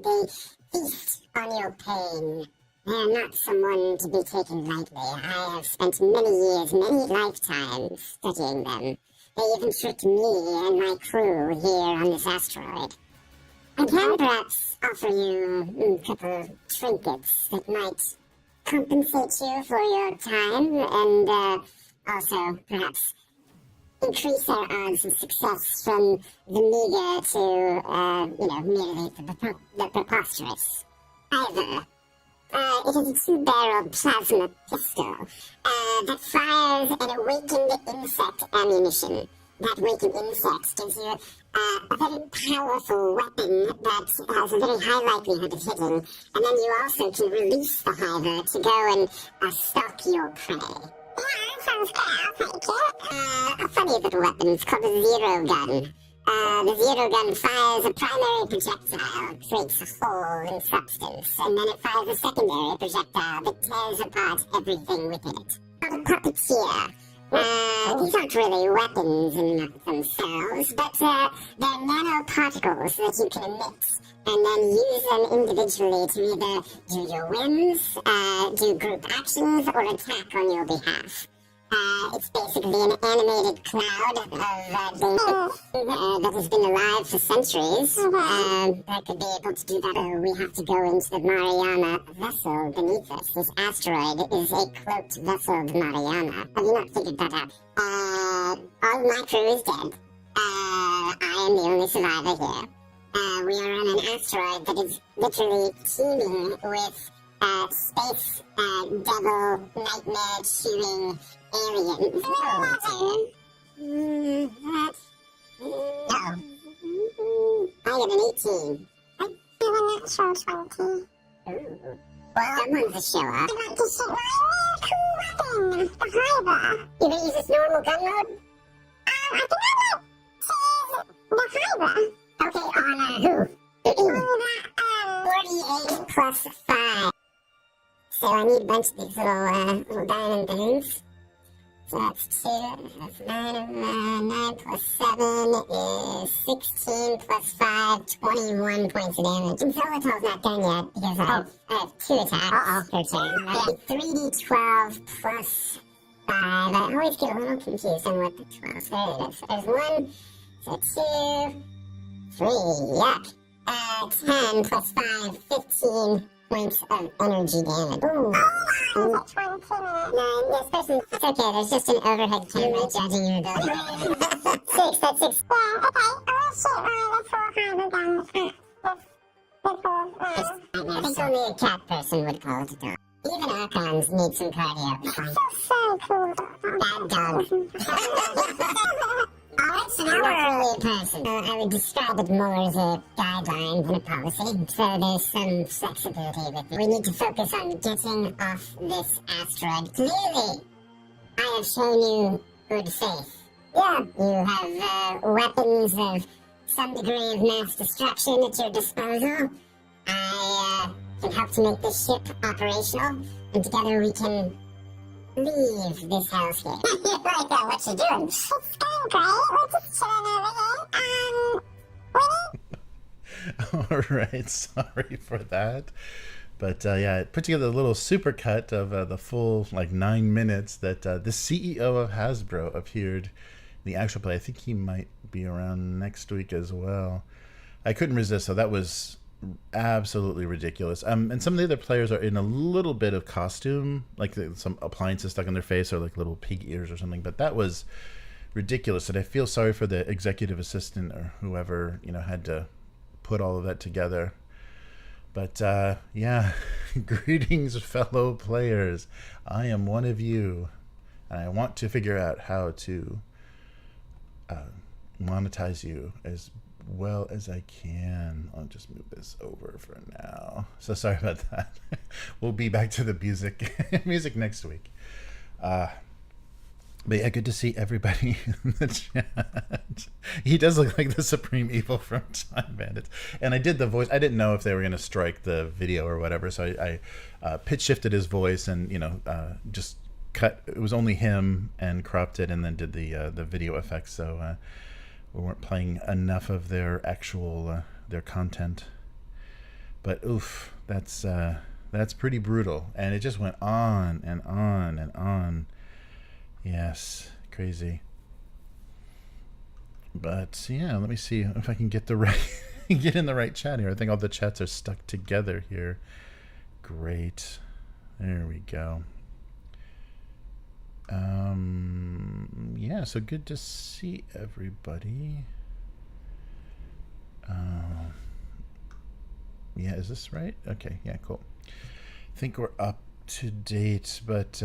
They feast on your pain. They are not someone to be taken lightly. I have spent many years, many lifetimes studying them. They even tricked me and my crew here on this asteroid. I can perhaps offer you a couple trinkets that might compensate you for your time and also perhaps increase our odds of success from the meager to, merely the preposterous. Either It is a two-barrel plasma pistol that fires an awakened insect ammunition. That awakened insect gives you a very powerful weapon that has a very high likelihood of hitting, and then you also can release the hiver to go and stalk your prey. Yeah, sounds good. I'll take it. A funny little weapon. It's called a zero gun. The zero gun fires a primary projectile, creates a hole in substance, and then it fires a secondary projectile that tears apart everything within it. Called a puppeteer. These aren't really weapons in and of themselves, but they're nanoparticles that you can emit, and then use them individually to either do your whims, do group actions, or attack on your behalf. It's basically an animated cloud of that has been alive for centuries. That could be able to do that. We have to go into the Mariana vessel beneath us. This asteroid is a cloaked vessel of Mariana. Have you not figured that out? All of my crew is dead. I am the only survivor here. We are on an asteroid that is literally teeming with space devil nightmare chewing aliens. No. I got an 18. I have a natural 20. Ooh. Well, someone's a show up. I got to show up. Cool weapon. The hiver. You gonna use this normal gun mode? I think I might choose the hiver. Okay, on who? 48 plus 5. So I need a bunch of these little diamond things. So that's 2, that's 9, 9 plus 7 is 16 plus 5, 21 points of damage. And Zolotol's not done yet because I have 2 attacks per turn. I have 3d12 plus 5. I always get a little confused on what the 12. There it is. There's 1, so 2, 3, yuck. 10 plus 5, 15 points of energy damage. Ooh. No, this person, it's okay, there's just an overhead camera judging your ability. 6, that's 6. Yeah, okay. Oh, shit, that's 400 guns. I think only a cat person would call it a dog. Even Archons need some cardio. So cool. Bad dog. Alright, so now we're really a person. I would describe it more as a guideline than a policy, so there's some flexibility with it. We need to focus on getting off this asteroid. Clearly, I have shown you good faith. Yeah, you have weapons of some degree of mass destruction at your disposal. I can help to make this ship operational, and together we can leave this hellscape. You're right there, what you doing? It's going great, we're just chilling over here. Alright, sorry for that. But yeah, I put together a little supercut of the full 9 minutes that the CEO of Hasbro appeared in the actual play. I think he might be around next week as well. I couldn't resist, so that was absolutely ridiculous. And some of the other players are in a little bit of costume, like some appliances stuck on their face or like little pig ears or something, but that was ridiculous. And I feel sorry for the executive assistant or whoever had to put all of that together. But yeah, greetings fellow players. I am one of you, and I want to figure out how to monetize you as well as I can. I'll just move this over for now. So sorry about that. We'll be back to the music next week. But yeah, good to see everybody in the chat. He does look like the Supreme Evil from Time Bandits. And I did the voice. I didn't know if they were going to strike the video or whatever, so I pitch shifted his voice and just cut. It was only him and cropped it and then did the video effects. So we weren't playing enough of their actual their content. But oof, that's pretty brutal, and it just went on and on and on. Yes, crazy. But yeah, let me see if I can get get in the right chat here. I think all the chats are stuck together here. Great. There we go. Yeah, so good to see everybody. Yeah, is this right? Okay, yeah, cool. think we're up to date, but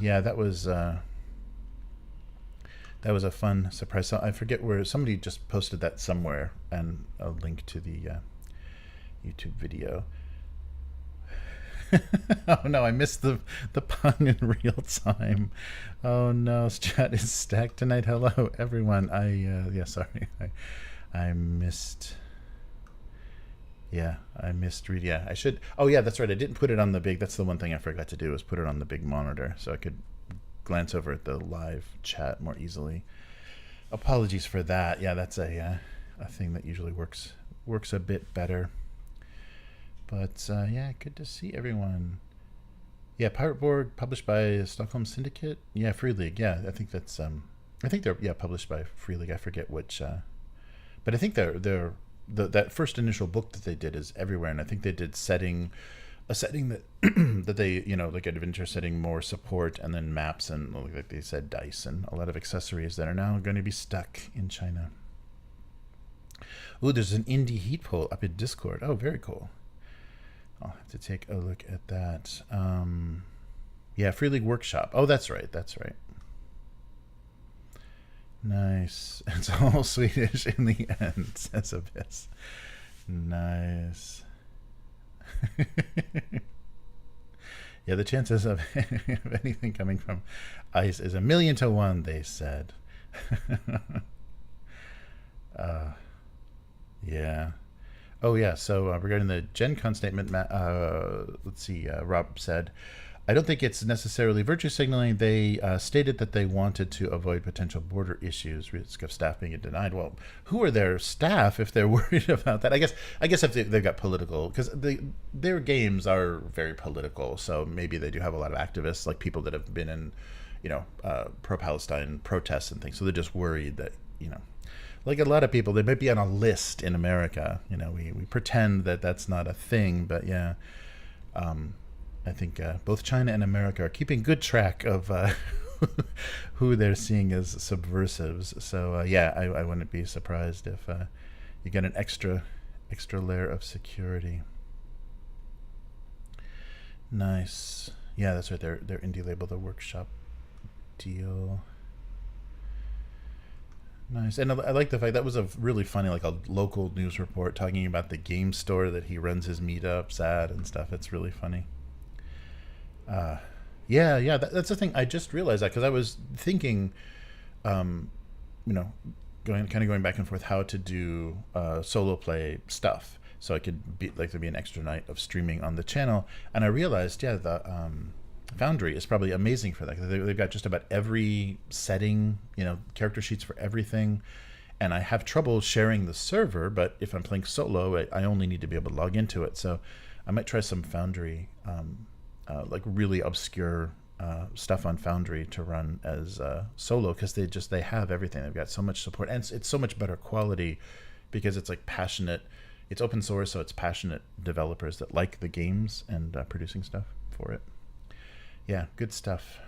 yeah, that was a fun surprise. So I forget where somebody just posted that somewhere, and a link to the YouTube video. Oh no, I missed the pun in real time. Oh no, chat is stacked tonight. Hello everyone. Yeah, sorry. I missed. Yeah, I missed read. Yeah, I should. Oh yeah, that's right. I didn't put it on the big. That's the one thing I forgot to do, was put it on the big monitor so I could glance over at the live chat more easily. Apologies for that. Yeah, that's a thing that usually works a bit better. But yeah, good to see everyone. Yeah, Pirate Borg, published by Stockholm Syndicate. Yeah, Free League. Yeah, I think that's I think they're published by Free League. I forget which, but I think that first initial book that they did is everywhere, and I think they did a setting that that they, like adventure setting, more support, and then maps, and like they said, dice, and a lot of accessories that are now going to be stuck in China. Ooh, there's an indie heat poll up in Discord. Oh, very cool. I'll have to take a look at that. Yeah, Free League Workshop. Oh, that's right. Nice. It's all Swedish in the end, says Abyss. Nice. Yeah, the chances of anything coming from ice is 1,000,000 to 1, they said. Yeah. Oh yeah, so regarding the Gen Con statement, let's see, Rob said, I don't think it's necessarily virtue signaling. They stated that they wanted to avoid potential border issues, risk of staff being denied. Well, who are their staff if they're worried about that? I guess if they've got political, because their games are very political, so maybe they do have a lot of activists, like people that have been in, pro-Palestine protests and things. So they're just worried that, like a lot of people, they might be on a list in America. We pretend that that's not a thing, but yeah. I think both China and America are keeping good track of who they're seeing as subversives. So yeah, I wouldn't be surprised if you get an extra layer of security. Nice. Yeah, that's right. Their indie label, the Workshop deal. Nice. And I like the fact that was a really funny, like a local news report talking about the game store that he runs his meetups at and stuff. It's really funny. Yeah, that's the thing. I just realized that because I was thinking, going back and forth how to do solo play stuff, so I could there'd be an extra night of streaming on the channel, and I realized, the Foundry is probably amazing for that. They've got just about every setting, character sheets for everything, and I have trouble sharing the server. But if I'm playing solo, I only need to be able to log into it. So I might try some Foundry. Like really obscure stuff on Foundry to run as solo, because they have everything. They've got so much support, and it's so much better quality because it's like passionate. It's open source, so it's passionate developers that like the games and producing stuff for it. Yeah, good stuff.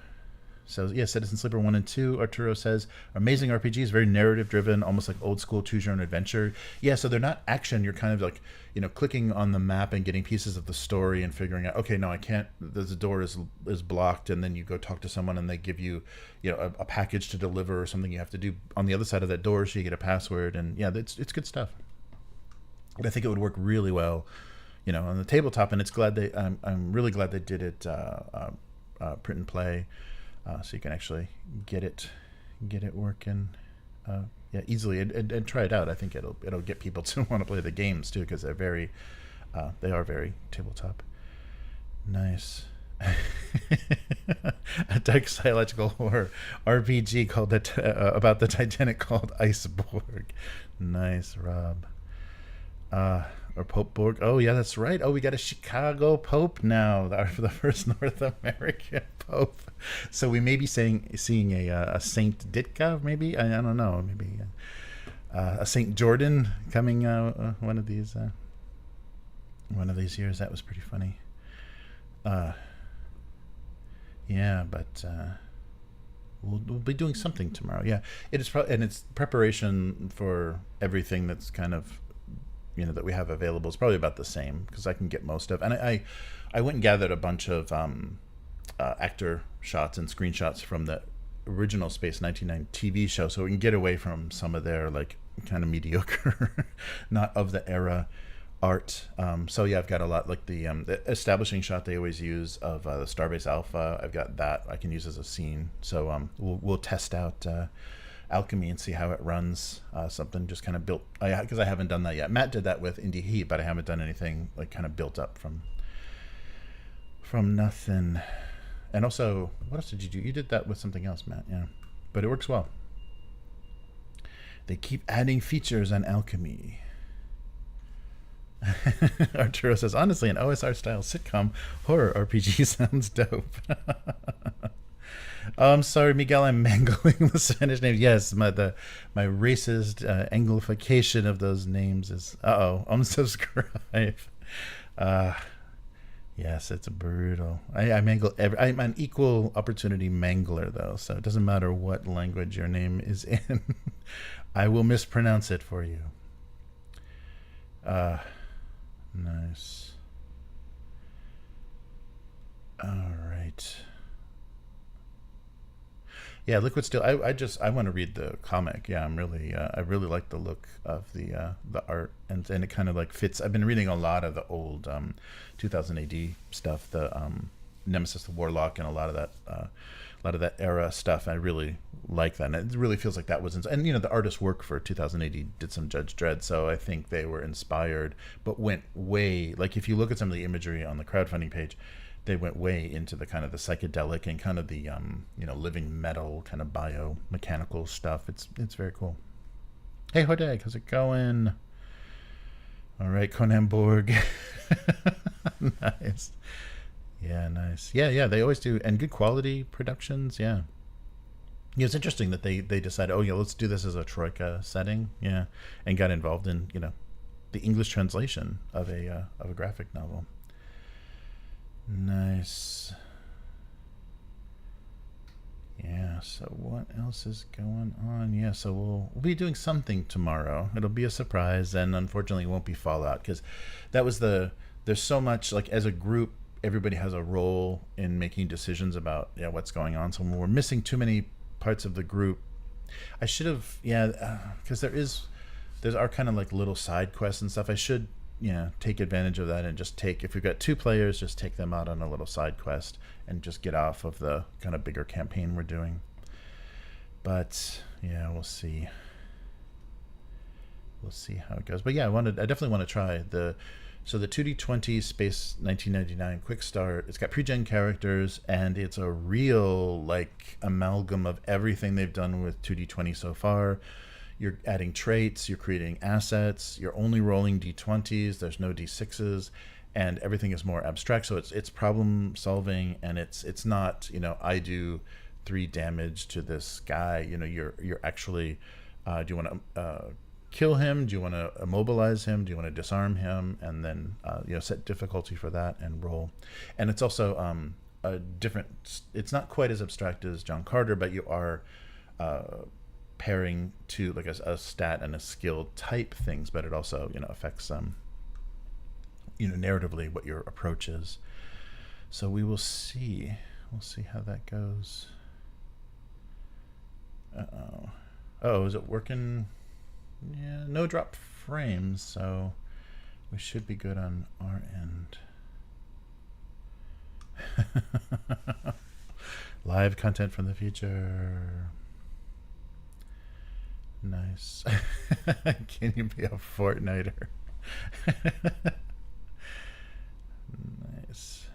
So yeah, Citizen Sleeper 1 and 2, Arturo says, amazing RPGs, very narrative driven, almost like old school choose your own adventure. Yeah, so they're not action. You're kind of like, clicking on the map and getting pieces of the story and figuring out, okay, no, I can't, the door is blocked, and then you go talk to someone and they give you, a package to deliver or something you have to do on the other side of that door, so you get a password. And yeah, it's good stuff. And I think it would work really well, on the tabletop. And I'm really glad they did it print and play. So you can actually get it working, easily and try it out. I think it'll get people to want to play the games too, because they are very tabletop. Nice. A dark psychological horror RPG called about the Titanic called Iceborg. Nice, Rob. Or Pope Borg. Oh yeah, that's right. Oh, we got a Chicago Pope now, for the first North American Pope. So we may be seeing a Saint Ditka, maybe. I don't know. Maybe a Saint Jordan coming one of these years. That was pretty funny. Yeah, but we'll be doing something tomorrow. Yeah, it is, and it's preparation for everything that's kind of that we have available is probably about the same, because I can get most of. And I went and gathered a bunch of actor shots and screenshots from the original Space 99 TV show, so we can get away from some of their like kind of mediocre, not of the era art. So yeah, I've got a lot, like the establishing shot they always use of the Starbase Alpha. I've got that I can use as a scene. So we'll test out Alchemy and see how it runs. Something just kind of built, because I haven't done that yet. Matt did that with Indie Heat, but I haven't done anything like kind of built up from nothing. And also, what else did you do? You did that with something else, Matt. Yeah, but it works well. They keep adding features on Alchemy. Arturo says, honestly, an OSR style sitcom horror RPG sounds dope. Oh, I'm sorry, Miguel, I'm mangling the Spanish names. Yes, my racist Anglification of those names is unsubscribe. Yes, it's brutal. I mangle I'm an equal opportunity mangler, though, so it doesn't matter what language your name is in. I will mispronounce it for you. Nice. All right. Yeah, Liquid Steel. I want to read the comic. Yeah, I'm really I really like the look of the art, and it kind of like fits. I've been reading a lot of the old 2000 AD stuff, the Nemesis the Warlock, and a lot of that era stuff. I really like that, and it really feels like that was and the artist's work for 2000 AD did some Judge Dredd, so I think they were inspired, but went way, like if you look at some of the imagery on the crowdfunding page, they went way into the kind of the psychedelic and kind of the living metal kind of biomechanical stuff. It's very cool. Hey Hodeg, how's it going? All right, Conan Borg. Nice. Yeah, nice. Yeah, they always do, and good quality productions. Yeah, it's interesting that they decided, oh yeah, let's do this as a Troika setting. Yeah, and got involved in the English translation of a graphic novel. Nice. Yeah, so what else is going on? Yeah, so we'll be doing something tomorrow. It'll be a surprise, and unfortunately it won't be Fallout, because that was there's so much, like as a group, everybody has a role in making decisions about what's going on. So when we're missing too many parts of the group, I should have, because there's our kind of like little side quests and stuff. I should take advantage of that and just if we've got 2 players, just take them out on a little side quest and just get off of the kind of bigger campaign we're doing. But yeah, we'll see how it goes. But yeah, I definitely want to try the 2D20 Space 1999 Quick Start. It's got pre-gen characters, and it's a real like amalgam of everything they've done with 2D20 so far. You're adding traits, you're creating assets, you're only rolling d20s, there's no d6s, and everything is more abstract. So it's problem solving, and it's not, I do 3 damage to this guy. You're actually, do you want to kill him? Do you want to immobilize him? Do you want to disarm him? And then set difficulty for that and roll. And it's also a different. It's not quite as abstract as John Carter, but you are pairing to like a stat and a skill type things, but it also affects narratively what your approach is. So we'll see how that goes. Is it working? Yeah, no drop frames, so we should be good on our end. Live content from the future. Nice. Can you be a Fortniter? Nice.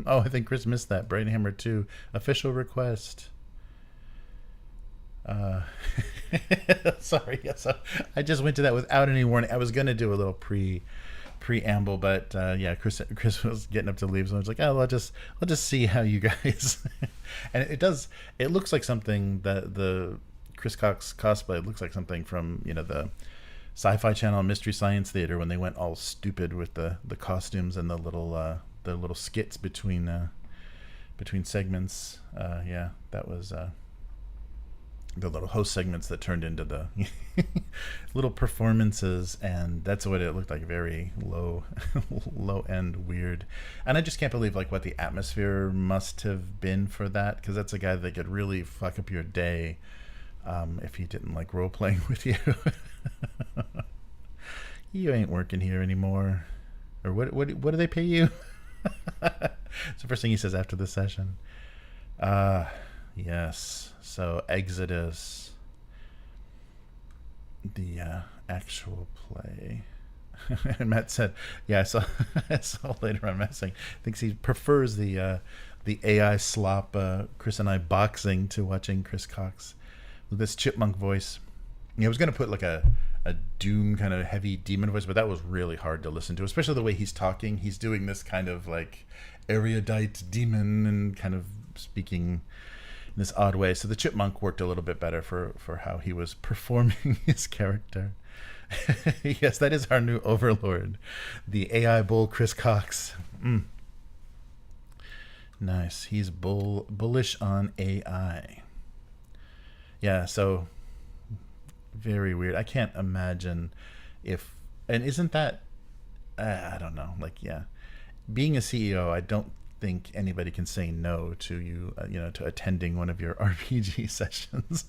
Oh, I think Chris missed that. Brainhammer 2 official request. Sorry, yes, I just went to that without any warning. I was gonna do a little preamble, but Chris was getting up to leave, so I was like, I'll just see how you guys. And it looks like something that the Chris Cox cosplay looks like something from the Sci-Fi Channel Mystery Science Theater when they went all stupid with the costumes and the little skits between segments. That was the little host segments that turned into the little performances, and that's what it looked like. Very low low end weird. And I just can't believe like what the atmosphere must have been for that, because that's a guy that could really fuck up your day if he didn't like role playing with you. You ain't working here anymore, or what do they pay you? It's the first thing he says after the session. Yes. So Exodus, the actual play. And Matt said, "Yeah, I saw later on Matt saying thinks he prefers the AI slop Chris and I boxing to watching Chris Cox with this chipmunk voice." Yeah, I was gonna put like a Doom kind of heavy demon voice, but that was really hard to listen to, especially the way he's talking. He's doing this kind of like erudite demon and kind of speaking in this odd way. So the chipmunk worked a little bit better for how he was performing his character. Yes, that is our new overlord, the AI bull Chris Cox. Nice. He's bullish on AI. Yeah, so very weird. I can't imagine if, and isn't that, I don't know, like, yeah, being a CEO, I don't think anybody can say no to you, to attending one of your RPG sessions.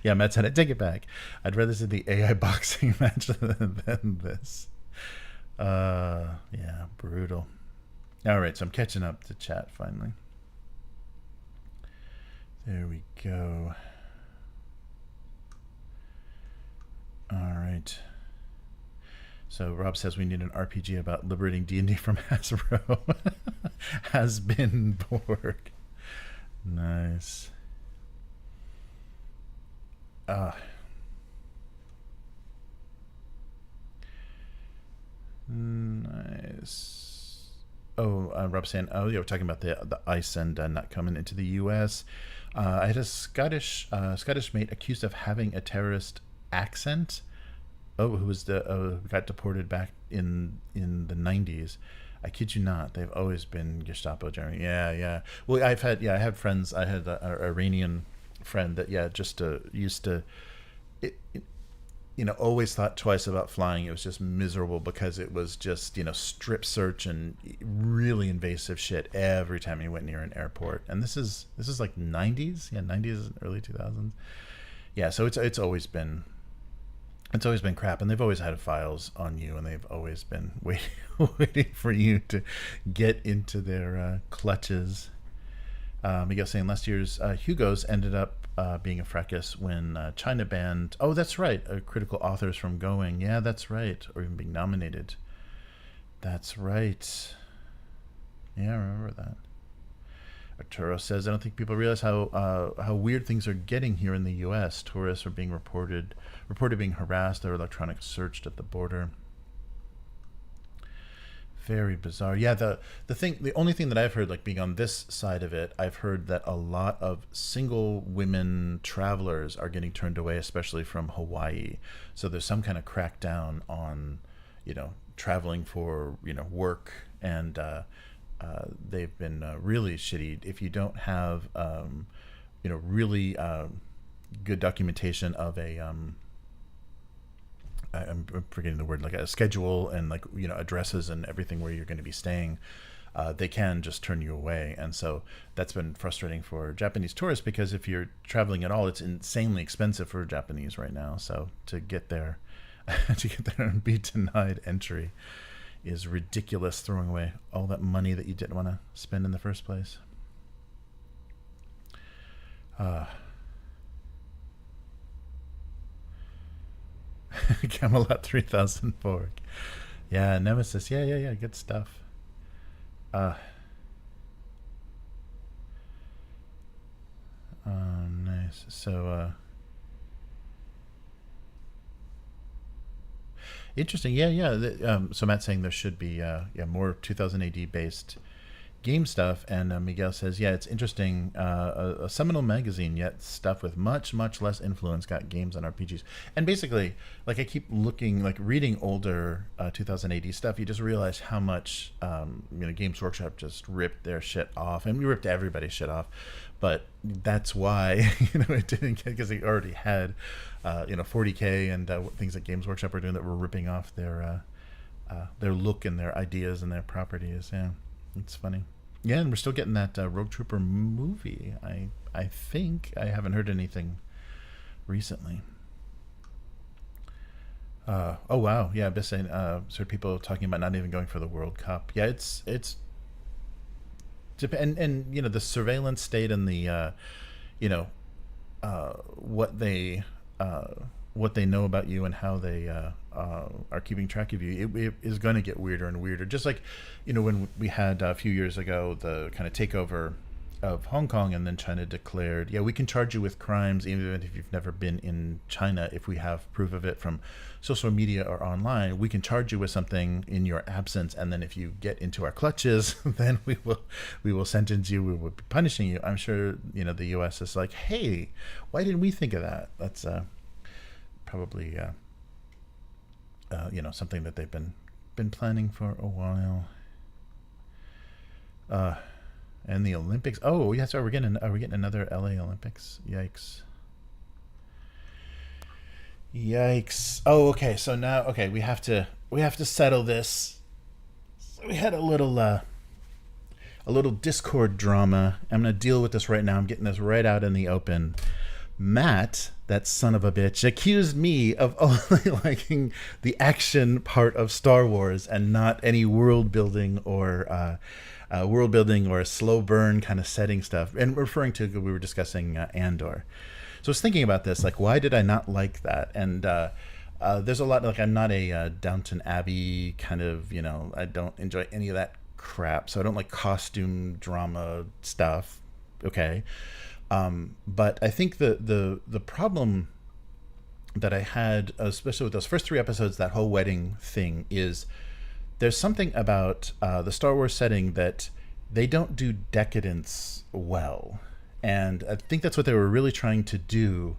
Yeah, Matt said, I take it back. I'd rather see the AI boxing match than this. Yeah, brutal. All right, so I'm catching up to chat finally. There we go. All right. So Rob says we need an RPG about liberating D&D from Hasbro. Has been Borg. Nice. Nice. Oh, Rob's saying, oh yeah, we're talking about the ice and not coming into the U.S. I had a Scottish mate accused of having a terrorist accent. Oh, who was got deported back in the 90s. I kid you not. They've always been Gestapo Germany. Yeah. Well, I had friends. I had an Iranian friend that just used to, always thought twice about flying. It was just miserable because it was just strip search and really invasive shit every time he went near an airport. And this is like 90s, 90s, early 2000s. Yeah, so it's always been crap, and they've always had files on you, and they've always been waiting for you to get into their clutches. Miguel saying last year's Hugo's ended up being a fracas when China banned. Oh, that's right, critical authors from going. Yeah, that's right, or even being nominated. That's right. Yeah, I remember that. Arturo says, I don't think people realize how weird things are getting here in the U.S. Tourists are being reported being harassed or electronic searched at the border. Very bizarre. Yeah, the only thing that I've heard, like being on this side of it, I've heard that a lot of single women travelers are getting turned away, especially from Hawaii. So there's some kind of crackdown on, traveling for, work, and they've been really shitty. If you don't have, really good documentation of a, I'm forgetting the word, like a schedule and like, addresses and everything where you're going to be staying, they can just turn you away. And so that's been frustrating for Japanese tourists, because if you're traveling at all, it's insanely expensive for Japanese right now. So to get there, and be denied entry is ridiculous, throwing away all that money that you didn't want to spend in the first place. Camelot 3000 Borg. Yeah, Nemesis. Yeah, good stuff. Nice. So, interesting. Yeah. So Matt's saying there should be more 2000 AD based game stuff, and Miguel says, yeah, it's interesting. A seminal magazine, yet stuff with much less influence got games and RPGs. And basically, like, I keep looking, like, reading older 2000 AD stuff, you just realize how much Games Workshop just ripped their shit off, and we ripped everybody's shit off. But that's why it didn't get, because they already had 40K and things that Games Workshop were doing that were ripping off their look and their ideas and their properties. Yeah. It's funny. Yeah, and we're still getting that Rogue Trooper movie. I think I haven't heard anything recently. Oh wow, yeah, Abyss saying sort of people talking about not even going for the World Cup. Yeah, it's and the surveillance state and the what they know about you and how they are keeping track of you, it is going to get weirder and weirder. Just like, when we had a few years ago the kind of takeover of Hong Kong, and then China declared, yeah, we can charge you with crimes even if you've never been in China. If we have proof of it from social media or online, we can charge you with something in your absence, and then if you get into our clutches, then we will sentence you, we will be punishing you. I'm sure the US is like, hey, why didn't we think of that? That's probably something that they've been planning for a while. And the Olympics. Oh yes, are we getting another LA Olympics? Yikes. Oh, okay. So now, we have to settle this. So we had a little Discord drama. I'm gonna deal with this right now. I'm getting this right out in the open. Matt, that son of a bitch, accused me of only liking the action part of Star Wars and not any world building or a slow burn kind of setting stuff. And referring to, we were discussing Andor. So I was thinking about this, like, why did I not like that? And there's a lot, like, I'm not a Downton Abbey kind of, I don't enjoy any of that crap. So I don't like costume drama stuff. Okay. But I think the problem that I had, especially with those first 3 episodes, that whole wedding thing, is there's something about the Star Wars setting that they don't do decadence well. And I think that's what they were really trying to do,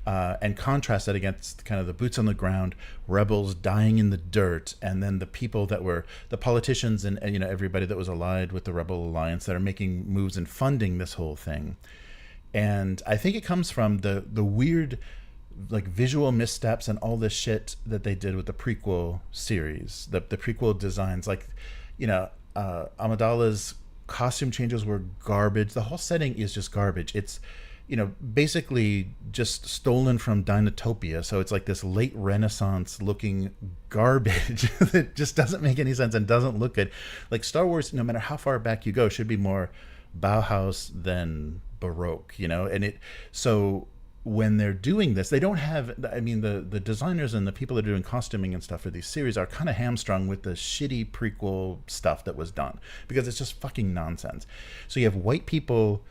and contrast that against kind of the boots on the ground, rebels dying in the dirt, and then the people that were the politicians and everybody that was allied with the Rebel Alliance that are making moves and funding this whole thing. And I think it comes from the weird, like, visual missteps and all this shit that they did with the prequel series, the prequel designs. Like, Amidala's costume changes were garbage. The whole setting is just garbage. It's, basically just stolen from Dinotopia. So it's like this late Renaissance looking garbage that just doesn't make any sense and doesn't look good. Like, Star Wars, no matter how far back you go, should be more Bauhaus than Baroque, and so when they're doing this, they don't have, the designers and the people that are doing costuming and stuff for these series are kind of hamstrung with the shitty prequel stuff that was done, because it's just fucking nonsense. So you have white people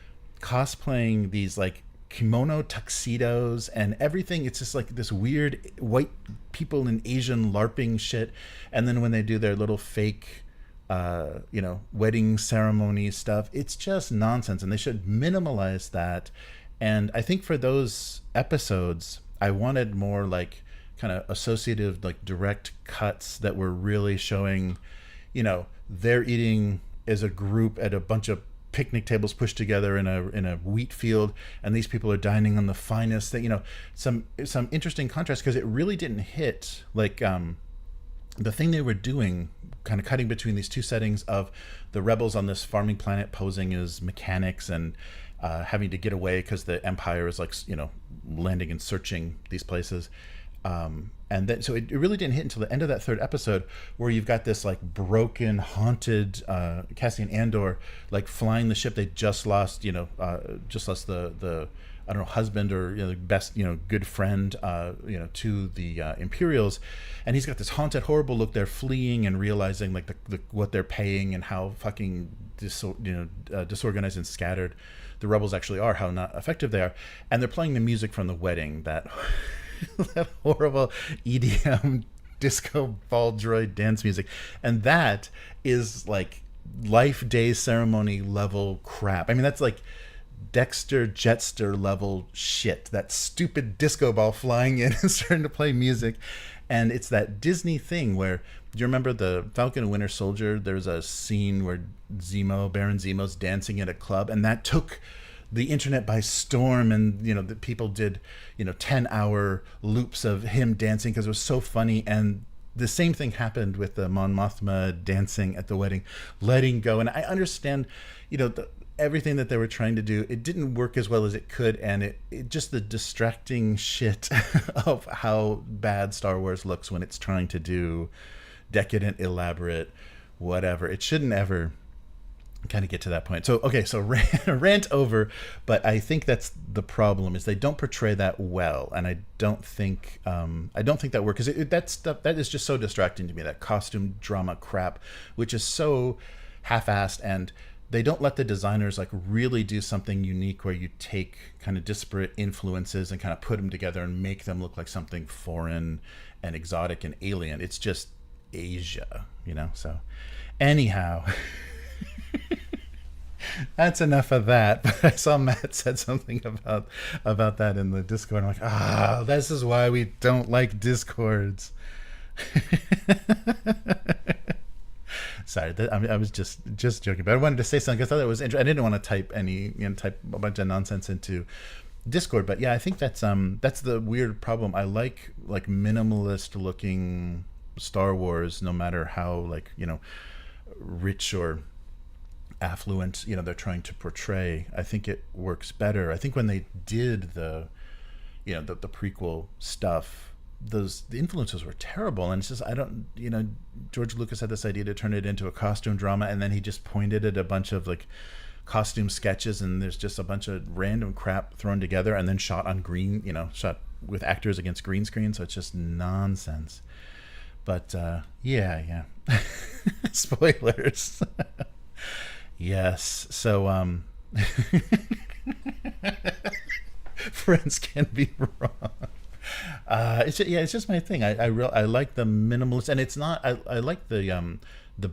cosplaying these, like, kimono tuxedos and everything. It's just like this weird white people in Asian LARPing shit, and then when they do their little fake wedding ceremony stuff, it's just nonsense, and they should minimalize that. And I think for those episodes, I wanted more, like, kind of associative, like, direct cuts that were really showing, they're eating as a group at a bunch of picnic tables pushed together in a wheat field, and these people are dining on the finest thing, some interesting contrast, because it really didn't hit, like, the thing they were doing, kind of cutting between these two settings of the rebels on this farming planet posing as mechanics and having to get away because the Empire is, like, landing and searching these places. And then, so it really didn't hit until the end of that 3rd episode, where you've got this, like, broken, haunted Cassian Andor, like, flying the ship they just lost, the I don't know, husband or best, good friend, to the Imperials, and he's got this haunted, horrible look. They're fleeing and realizing, like, the what they're paying and how fucking disorganized and scattered the rebels actually are, how not effective they are, and they're playing the music from the wedding, that that horrible EDM disco ball droid dance music, and that is, like, life day ceremony level crap. I mean, that's like Dexter Jetster level shit. That stupid disco ball flying in and starting to play music. And it's that Disney thing where, do you remember the Falcon and Winter Soldier? There's a scene where Baron Zemo's dancing at a club, and that took the internet by storm, and the people did 10-hour loops of him dancing because it was so funny. And the same thing happened with the Mon Mothma dancing at the wedding, letting go. And I understand everything that they were trying to do, it didn't work as well as it could, and it just the distracting shit of how bad Star Wars looks when it's trying to do decadent, elaborate, whatever. It shouldn't ever kind of get to that point. So rant over, but I think that's the problem, is they don't portray that well, and I don't think that works, because that is just so distracting to me, that costume drama crap, which is so half-assed, and they don't let the designers like really do something unique where you take kind of disparate influences and kind of put them together and make them look like something foreign and exotic and alien. It's just Asia, so anyhow. That's enough of that. But I saw Matt said something about that in the Discord. I'm like, this is why we don't like Discords. Sorry, I was just joking, but I wanted to say something because I thought it was interesting. I didn't want to type a bunch of nonsense into Discord, but yeah, I think that's the weird problem. I like minimalist looking Star Wars, no matter how rich or affluent they're trying to portray. I think it works better. I think when they did the prequel stuff, the influences were terrible, and it's just George Lucas had this idea to turn it into a costume drama, and then he just pointed at a bunch of costume sketches, and there's just a bunch of random crap thrown together and then shot on shot with actors against green screen, so it's just nonsense. But yeah. Spoilers. Yes. So friends can be wrong. It's just my thing. I like the minimalist, and it's not. I like the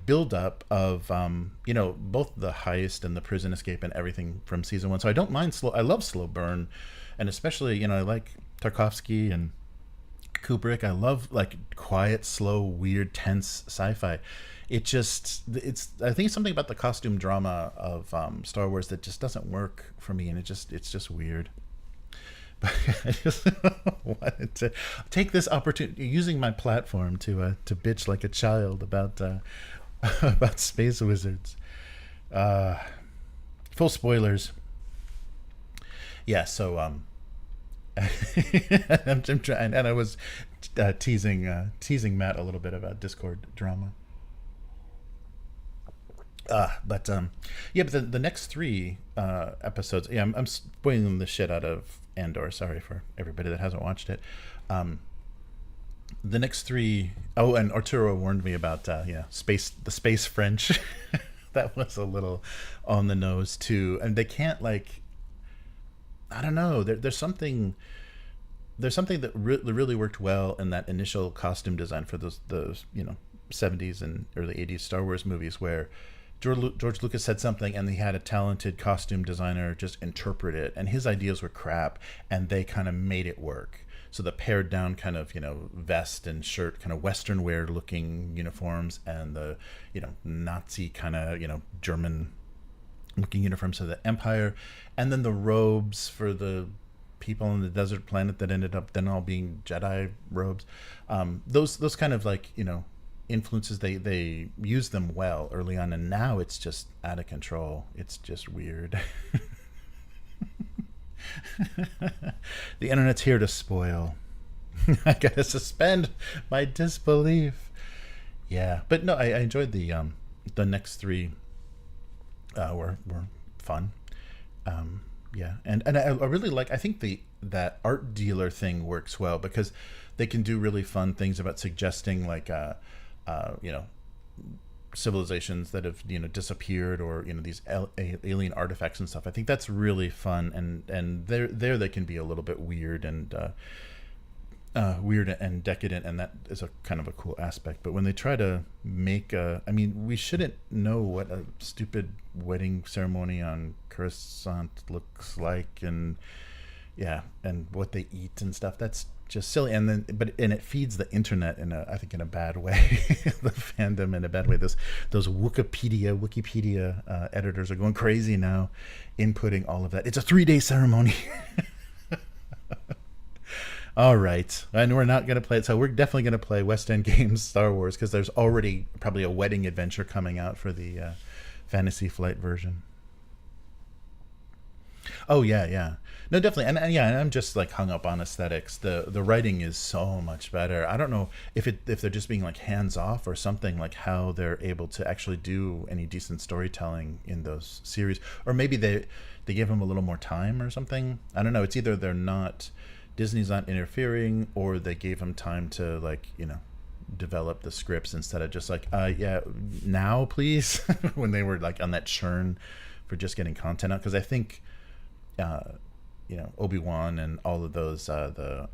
build up of both the heist and the prison escape and everything from season 1. So I don't mind slow. I love slow burn, and especially I like Tarkovsky and Kubrick. I love quiet, slow, weird, tense sci-fi. I think it's something about the costume drama of Star Wars that just doesn't work for me, and it's just weird. But I just wanted to take this opportunity, using my platform, to bitch like a child about Space Wizards. Full spoilers. Yeah, so I'm trying, and I was teasing Matt a little bit about Discord drama. But the next 3 episodes, I'm spoiling the shit out of Andor. Sorry for everybody that hasn't watched it. The next 3, and Arturo warned me about the space French. That was a little on the nose too, and they can't I don't know. There's something that really worked well in that initial costume design for those 70s and early 80s Star Wars movies, where George Lucas said something and he had a talented costume designer just interpret it, and his ideas were crap and they kind of made it work. So the pared down kind of vest and shirt, kind of Western wear looking uniforms, and the Nazi kind of German looking uniforms of the Empire, and then the robes for the people on the desert planet that ended up then all being Jedi robes. Those kind of influences, they use them well early on, and now it's just out of control. It's just weird. The internet's here to spoil. I gotta suspend my disbelief. Yeah, but no, I enjoyed the next 3 were fun. Yeah, and I really I think that art dealer thing works well, because they can do really fun things about suggesting civilizations that have disappeared, or these alien artifacts and stuff. I think that's really fun, and there they can be a little bit weird, and weird and decadent, and that is a kind of a cool aspect. But when they try to make I mean, we shouldn't know what a stupid wedding ceremony on Coruscant looks like, and and what they eat and stuff. That's just silly. And then, and it feeds the internet I think in a bad way, the fandom in a bad way. Those Wikipedia editors are going crazy now, inputting all of that. It's a 3-day ceremony. All right, and we're not going to play it. So we're definitely going to play West End Games Star Wars, because there's already probably a wedding adventure coming out for the Fantasy Flight version. Oh yeah. No, definitely, and I'm just like hung up on aesthetics. The writing is so much better. I don't know if they're just being like hands off or something, like how they're able to actually do any decent storytelling in those series, or maybe they give them a little more time or something. I don't know. It's either Disney's not interfering, or they gave them time to develop the scripts instead of just like now please when they were like on that churn for just getting content out. Because I think Obi-Wan and all of those, the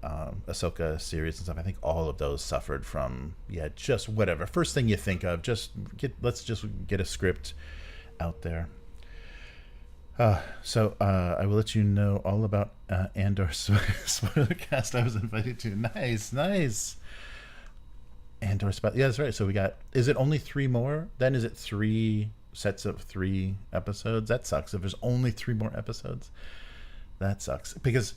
Ahsoka series and stuff, I think all of those suffered from, just whatever. First thing you think of, let's just get a script out there. So I will let you know all about Andor Spoilercast I was invited to. Nice. Andor Spoiler. Yeah, that's right. So we got, is it only 3 more? Then is it 3 sets of 3 episodes? That sucks if there's only 3 more episodes. That sucks, because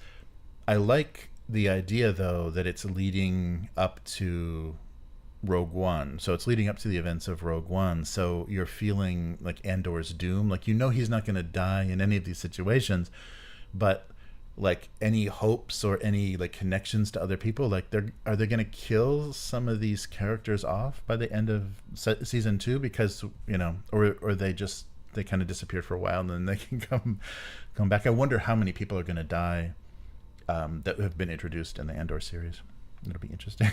I like the idea though that it's leading up to Rogue One. So it's leading up to the events of Rogue One. So you're feeling like Andor's doom. Like, he's not going to die in any of these situations, but like any hopes or any like connections to other people, like are they going to kill some of these characters off by the end of season 2? Because, or they kind of disappear for a while and then they can come back. I wonder how many people are going to die that have been introduced in the Andor series. It'll be interesting.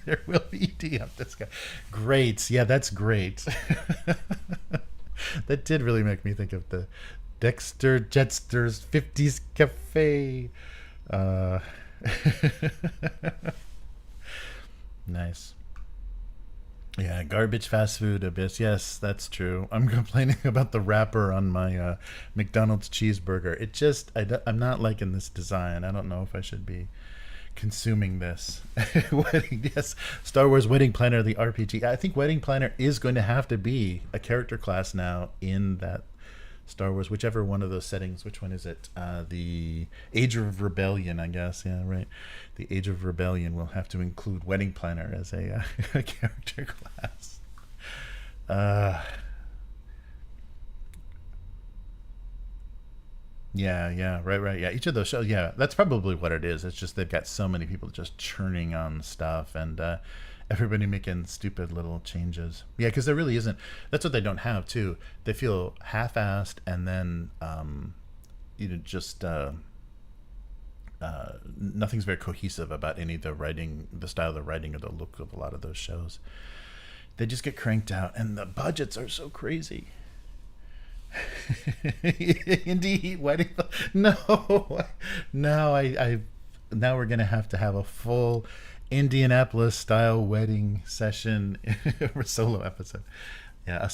There will be D up this guy. Great. Yeah, that's great. That did really make me think of the Dexter Jetster's 50s Cafe. Nice. Yeah, garbage fast food abyss. Yes, that's true. I'm complaining about the wrapper on my McDonald's cheeseburger. I'm not liking this design. I don't know if I should be consuming this. Yes, Star Wars Wedding Planner, the RPG. I think Wedding Planner is going to have to be a character class now in that Star Wars, whichever one of those settings. Which one is it? The Age of Rebellion, I guess. Yeah, right. The Age of Rebellion will have to include Wedding Planner as a character class. Yeah, right. Yeah, each of those shows. Yeah, that's probably what it is. It's just they've got so many people just churning on stuff, and everybody making stupid little changes. Yeah, because there really isn't. That's what they don't have too. They feel half-assed, and then just nothing's very cohesive about any of the writing, the style of the writing, or the look of a lot of those shows. They just get cranked out, and the budgets are so crazy. Indie wedding? No. Now now we're gonna have to have a full Indianapolis style wedding session or solo episode. Yeah, a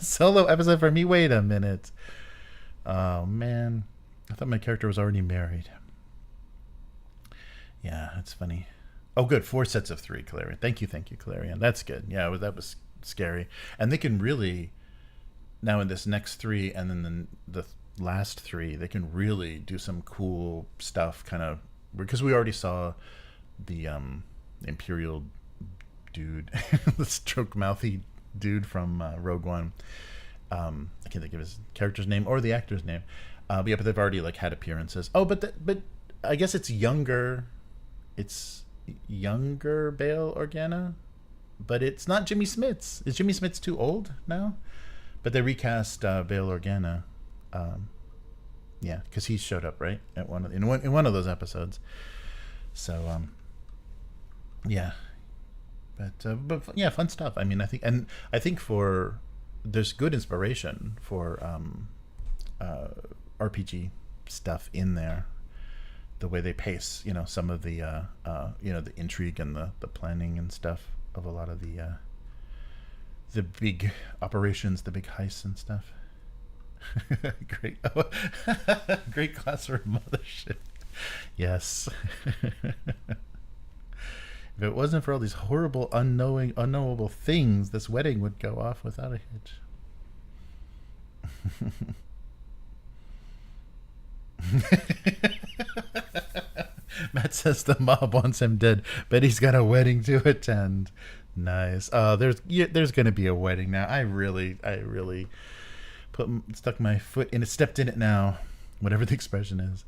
solo episode for me. Wait a minute. Oh man, I thought my character was already married. Yeah, that's funny. Oh, good. 4 sets of 3, Clarion. Thank you, Clarion. That's good. Yeah, that was scary. And they can really, now in this next 3 and then the last 3, they can really do some cool stuff, kind of, because we already saw the Imperial dude, the stroke mouthy dude from Rogue One. I can't think of his character's name or the actor's name. But they've already like had appearances. Oh, but I guess it's younger. It's younger Bail Organa, but it's not Jimmy Smits. Is Jimmy Smits too old now? But they recast Bail Organa. Yeah, because he showed up right at in one of those episodes. So yeah, but yeah, fun stuff. I mean, I think there's good inspiration for RPG stuff in there. the way they pace, some of the the intrigue and the planning and stuff of a lot of the big operations, the big heists and stuff. Great, great class for mothership. Yes. If it wasn't for all these horrible, unknowable things, this wedding would go off without a hitch. Matt says the mob wants him dead, but he's got a wedding to attend. Nice. There's going to be a wedding now. I really stuck my foot in it, stepped in it now, whatever the expression is.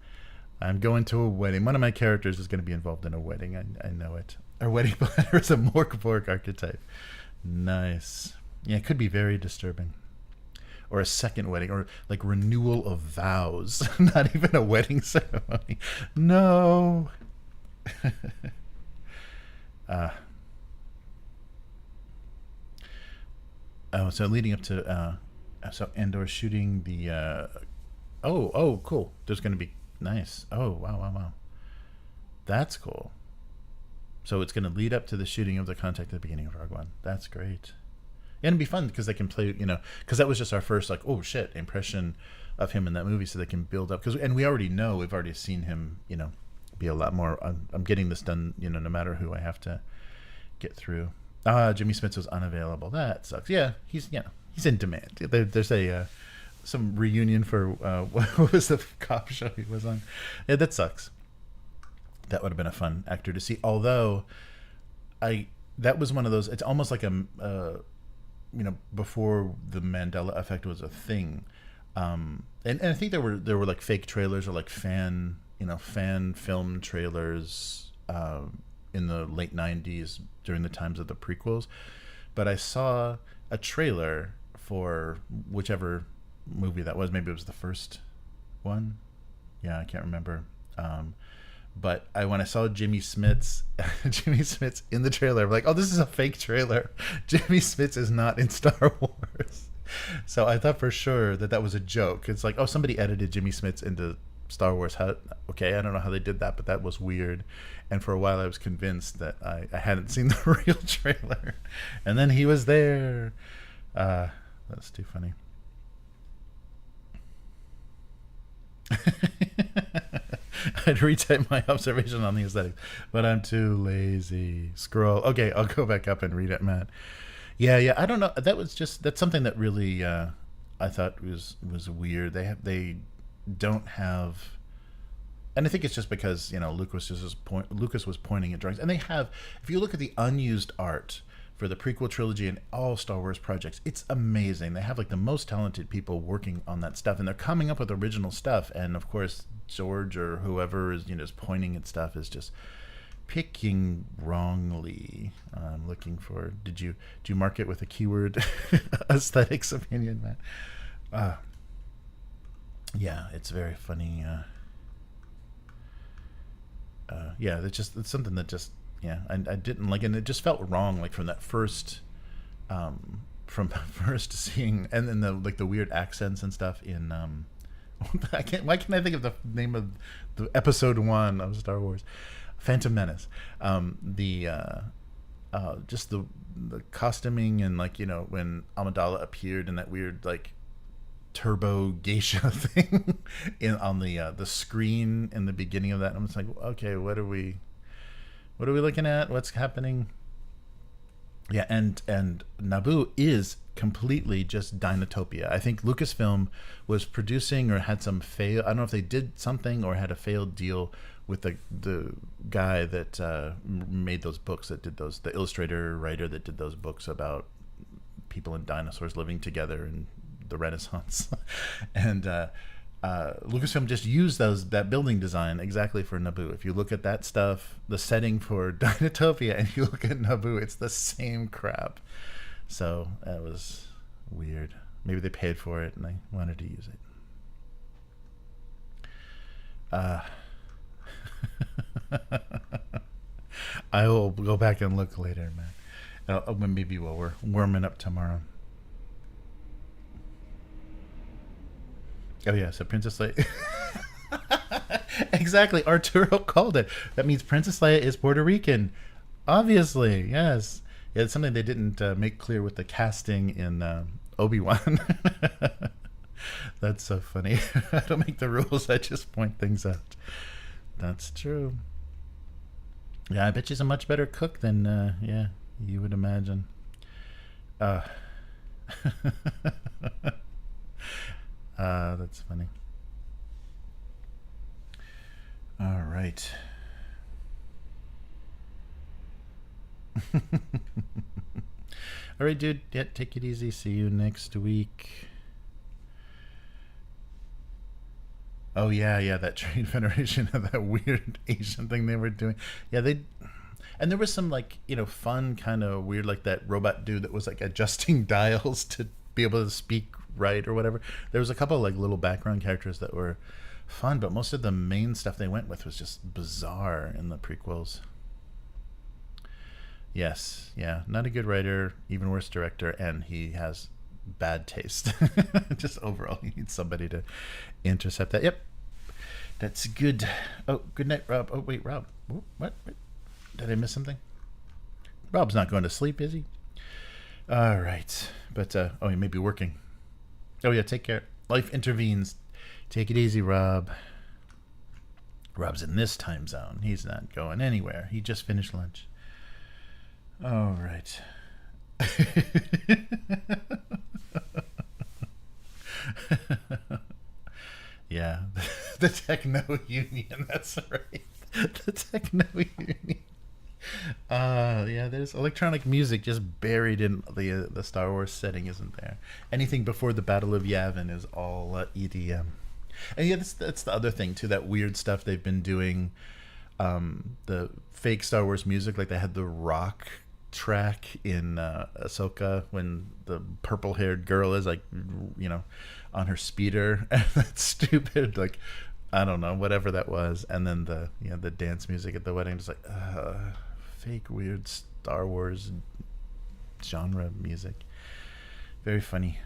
I'm going to a wedding. One of my characters is going to be involved in a wedding. I know it. Our wedding planner is a Borg archetype. Nice. Yeah, it could be very disturbing. Or a second wedding, or like renewal of vows. Not even a wedding ceremony. No. So leading up to Andor shooting the cool. There's going to be nice. Oh, wow. That's cool. So it's going to lead up to the shooting of the Contact at the beginning of Rogue One. That's great. And it'd be fun because they can play, because that was just our first impression of him in that movie, so they can build up. And we've already seen him, be a lot more. I'm getting this done, no matter who I have to get through. Jimmy Smits was unavailable. That sucks. Yeah, he's in demand. There's some reunion for what was the cop show he was on? Yeah, that sucks. That would have been a fun actor to see. Although, that was one of those. It's almost like before the Mandela effect was a thing, and I think there were like fake trailers or like fan film trailers in the late 90s during the times of the prequels. But I saw a trailer for whichever movie that was. Maybe it was the first one. Yeah, I can't remember. But when I saw Jimmy Smits in the trailer, I'm like, oh, this is a fake trailer. Jimmy Smits is not in Star Wars. So I thought for sure that was a joke. It's like, oh, somebody edited Jimmy Smits into Star Wars. Okay, I don't know how they did that, but that was weird. And for a while I was convinced that I hadn't seen the real trailer. And then he was there. That's too funny. I'd retype my observation on the aesthetics, but I'm too lazy. Scroll. Okay, I'll go back up and read it, Matt. Yeah. I don't know. That's something that really I thought was weird. They don't have, and I think it's just because Lucas was pointing at drawings, and they have. If you look at the unused art for the prequel trilogy and all Star Wars projects, it's amazing. They have like the most talented people working on that stuff, and they're coming up with original stuff. And of course, George or whoever is pointing at stuff is just picking wrongly. I'm looking for. Did you mark it with a keyword? Aesthetics opinion, Matt. Yeah, it's very funny. It's something that just. Yeah, I didn't like, and it just felt wrong, like from that first, from first seeing, and then the weird accents and stuff in. Why can't I think of the name of the episode 1 of Star Wars, Phantom Menace? Just the costuming and when Amidala appeared in that weird turbo geisha thing on the screen in the beginning of that. I'm just like, okay, what are we looking at? What's happening? Yeah, and Naboo is completely just Dinotopia. I think Lucasfilm was producing or had some fail. I don't know if they did something or had a failed deal with the guy that made those books, the writer that did those books about people and dinosaurs living together in the Renaissance. And Lucasfilm just used that building design exactly for Naboo. If you look at that stuff, the setting for Dinotopia, and you look at Naboo, it's the same crap. So that was weird. Maybe they paid for it and they wanted to use it. I will go back and look later, man. Maybe while we're warming up tomorrow. Oh yeah, so Princess Leia. Exactly. Arturo called it. That means Princess Leia is Puerto Rican. Obviously, yes. Yeah, it's something they didn't make clear with the casting in Obi-Wan. That's so funny. I don't make the rules. I just point things out. That's true. Yeah, I bet she's a much better cook than, you would imagine. That's funny. All right. All right, dude. Yeah, take it easy. See you next week. Oh yeah, that Trade Federation of that weird Asian thing they were doing. Yeah, and there was some fun kind of weird that robot dude that was adjusting dials to be able to speak right or whatever. There was a couple little background characters that were fun, but most of the main stuff they went with was just bizarre in the prequels. Yes, yeah, not a good writer, even worse director, and he has bad taste. Just overall, he needs somebody to intercept that. Yep, that's good. Oh, good night, Rob. Oh wait, Rob. What? Did I miss something? Rob's not going to sleep, is he? All right, but he may be working. Oh yeah, take care. Life intervenes. Take it easy, Rob. Rob's in this time zone. He's not going anywhere. He just finished lunch. All right. Yeah, the Techno Union. That's right. The Techno Union. Yeah, there's electronic music just buried in the Star Wars setting, isn't there? Anything before the Battle of Yavin is all EDM. And yeah, that's the other thing too. That weird stuff they've been doing. The fake Star Wars music, they had the rock track in Ahsoka when the purple-haired girl is on her speeder. That's stupid. I don't know, whatever that was. And then the dance music at the wedding, just fake weird Star Wars genre music. Very funny.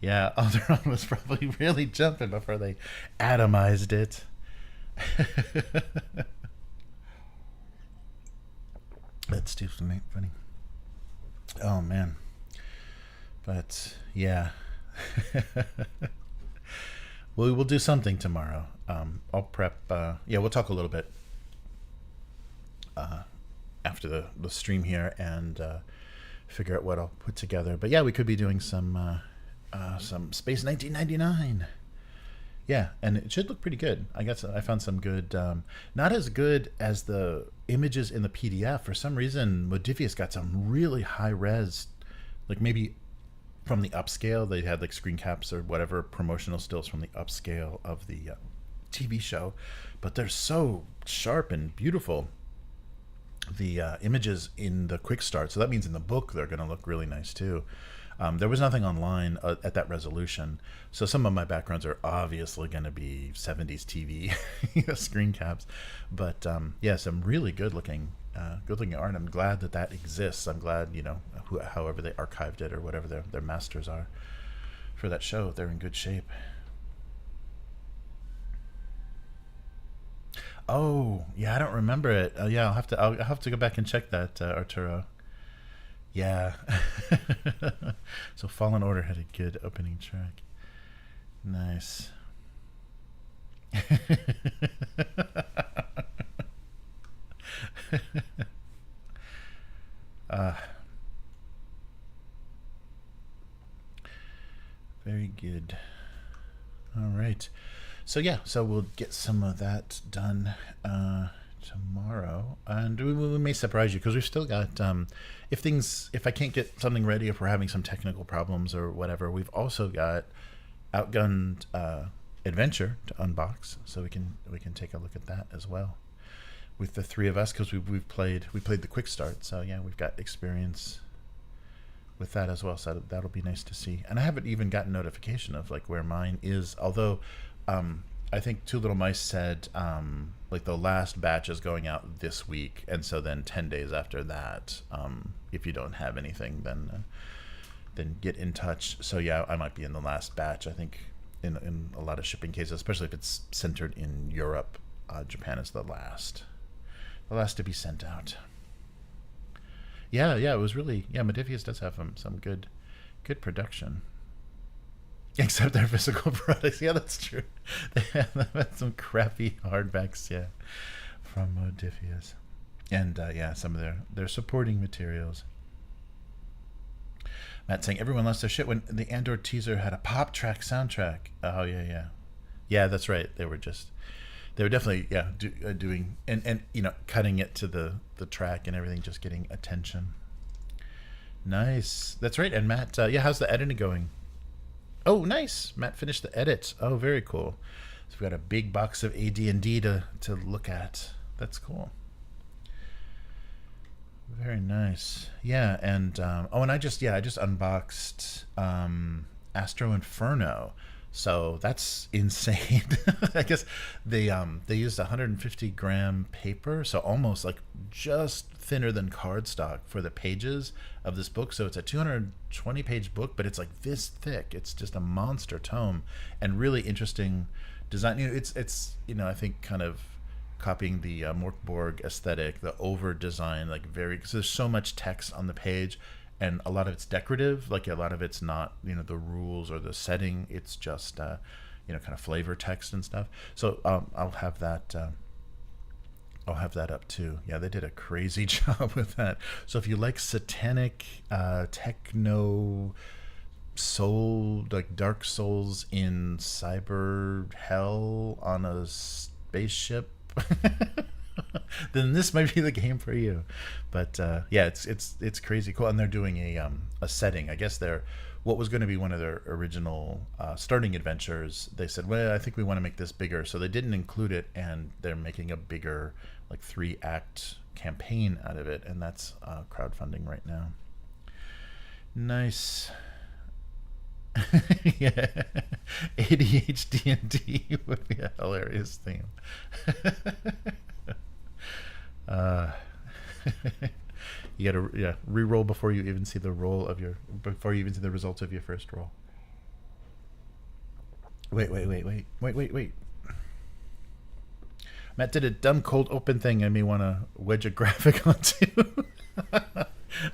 Yeah, Alderaan was probably really jumping before they atomized it. That's too funny. Oh man. But yeah. Well, we'll do something tomorrow. I'll prep. We'll talk a little bit after the stream here and figure out what I'll put together. But yeah, we could be doing some Space 1999. Yeah, and it should look pretty good. I found some good, not as good as the images in the PDF. For some reason, Modifius got some really high res, maybe from the upscale. They had screen caps or whatever promotional stills from the upscale of the TV show, but they're so sharp and beautiful. The images in the quick start, so that means in the book they're going to look really nice too. There was nothing online at that resolution, so some of my backgrounds are obviously going to be 70s TV screen caps, but some really good looking art. I'm glad that exists. I'm glad however they archived it or whatever their masters are for that show, they're in good shape. Oh yeah, I don't remember it. I'll have to go back and check that, Arturo. Yeah. So Fallen Order had a good opening track. Nice. Very good. All right. So we'll get some of that done tomorrow, and we may surprise you because we've still got if I can't get something ready, if we're having some technical problems or whatever, we've also got Outgunned Adventure to unbox, so we can take a look at that as well with the three of us, because we played the quick start, so yeah, we've got experience with that as well, so that'll be nice to see. And I haven't even gotten notification of where mine is, although I think Two Little Mice said the last batch is going out this week, and so then 10 days after that, if you don't have anything, then then get in touch. So yeah, I might be in the last batch. I think in a lot of shipping cases, especially if it's centered in Europe, Japan is the last to be sent out. Yeah, it was really, Modiphius does have some good production. Except their physical products. Yeah, that's true. They have some crappy hardbacks, from Modiphius. And some of their supporting materials. Matt saying everyone lost their shit when the Andor teaser had a pop track soundtrack. Oh yeah, that's right. They were definitely doing and cutting it to the track and everything, just getting attention. Nice, that's right. And Matt, how's the editing going? Oh, nice. Matt finished the edits. Oh, very cool. So we've got a big box of AD&D to look at. That's cool. Very nice. Yeah, and and I just unboxed Astro Inferno. So that's insane. I guess they used 150 gram paper, so almost like just thinner than cardstock for the pages of this book. So it's a 220 page book, but it's like this thick. It's just a monster tome and really interesting design. It's I think kind of copying the Borg aesthetic, the over design, like because there's so much text on the page. And a lot of it's decorative, like a lot of it's not, the rules or the setting. It's just, kind of flavor text and stuff. So I'll have that up too. Yeah, they did a crazy job with that. So if you like satanic, techno, soul, like Dark Souls in cyber hell on a spaceship, then this might be the game for you. But it's crazy cool, and they're doing a setting. I guess what was going to be one of their original starting adventures. They said, well, I think we want to make this bigger, so they didn't include it, and they're making a bigger, like 3-act campaign out of it, and that's crowdfunding right now. Nice. Yeah, ADHD&D would be a hilarious theme. You gotta re-roll before you even see the results of your first roll. Wait. Matt did a dumb cold open thing I may want to wedge a graphic onto.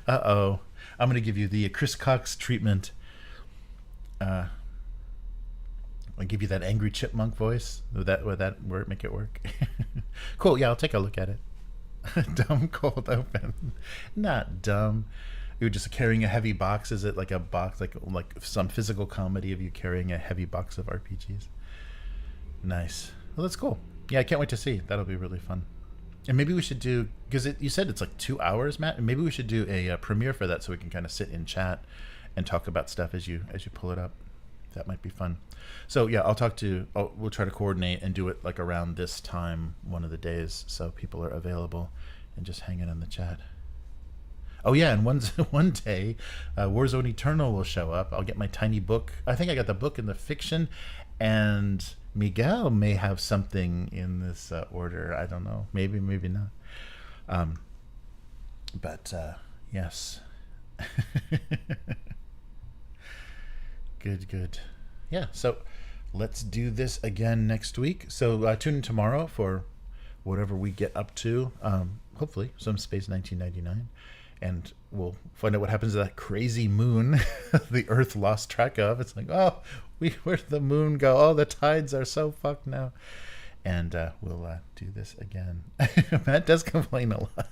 Uh-oh. I'm gonna give you the Chris Cox treatment. I'll give you that angry chipmunk voice. Would that make it work? Cool. Yeah, I'll take a look at it. Dumb cold open. Not dumb. You were just carrying a heavy box. Is it like a box, like some physical comedy of you carrying a heavy box of RPGs? Nice. Well, that's cool. Yeah, I can't wait to see. That'll be really fun. And maybe we should do, because you said it's like 2 hours, Matt. And maybe we should do a premiere for that, so we can kind of sit in chat and talk about stuff as you pull it up. That might be fun. So yeah, we'll try to coordinate and do it like around this time one of the days, so people are available and just hanging in the chat. Oh yeah, and one day, Warzone Eternal will show up. I'll get my tiny book. I think I got the book and the fiction, and Miguel may have something in this order. I don't know. Maybe not. But yes. Good. Yeah, so let's do this again next week. So tune in tomorrow for whatever we get up to. Hopefully some Space 1999. And we'll find out what happens to that crazy moon the Earth lost track of. It's like, where'd the moon go? Oh, the tides are so fucked now. And we'll do this again. Matt does complain a lot.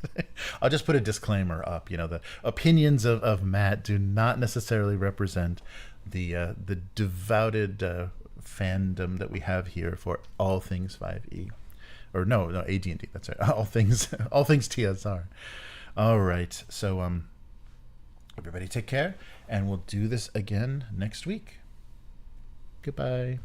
I'll just put a disclaimer up. The opinions of Matt do not necessarily represent the devoted fandom that we have here for all things 5e, or no AD&D. That's right. All things TSR. All right. So everybody take care, and we'll do this again next week. Goodbye.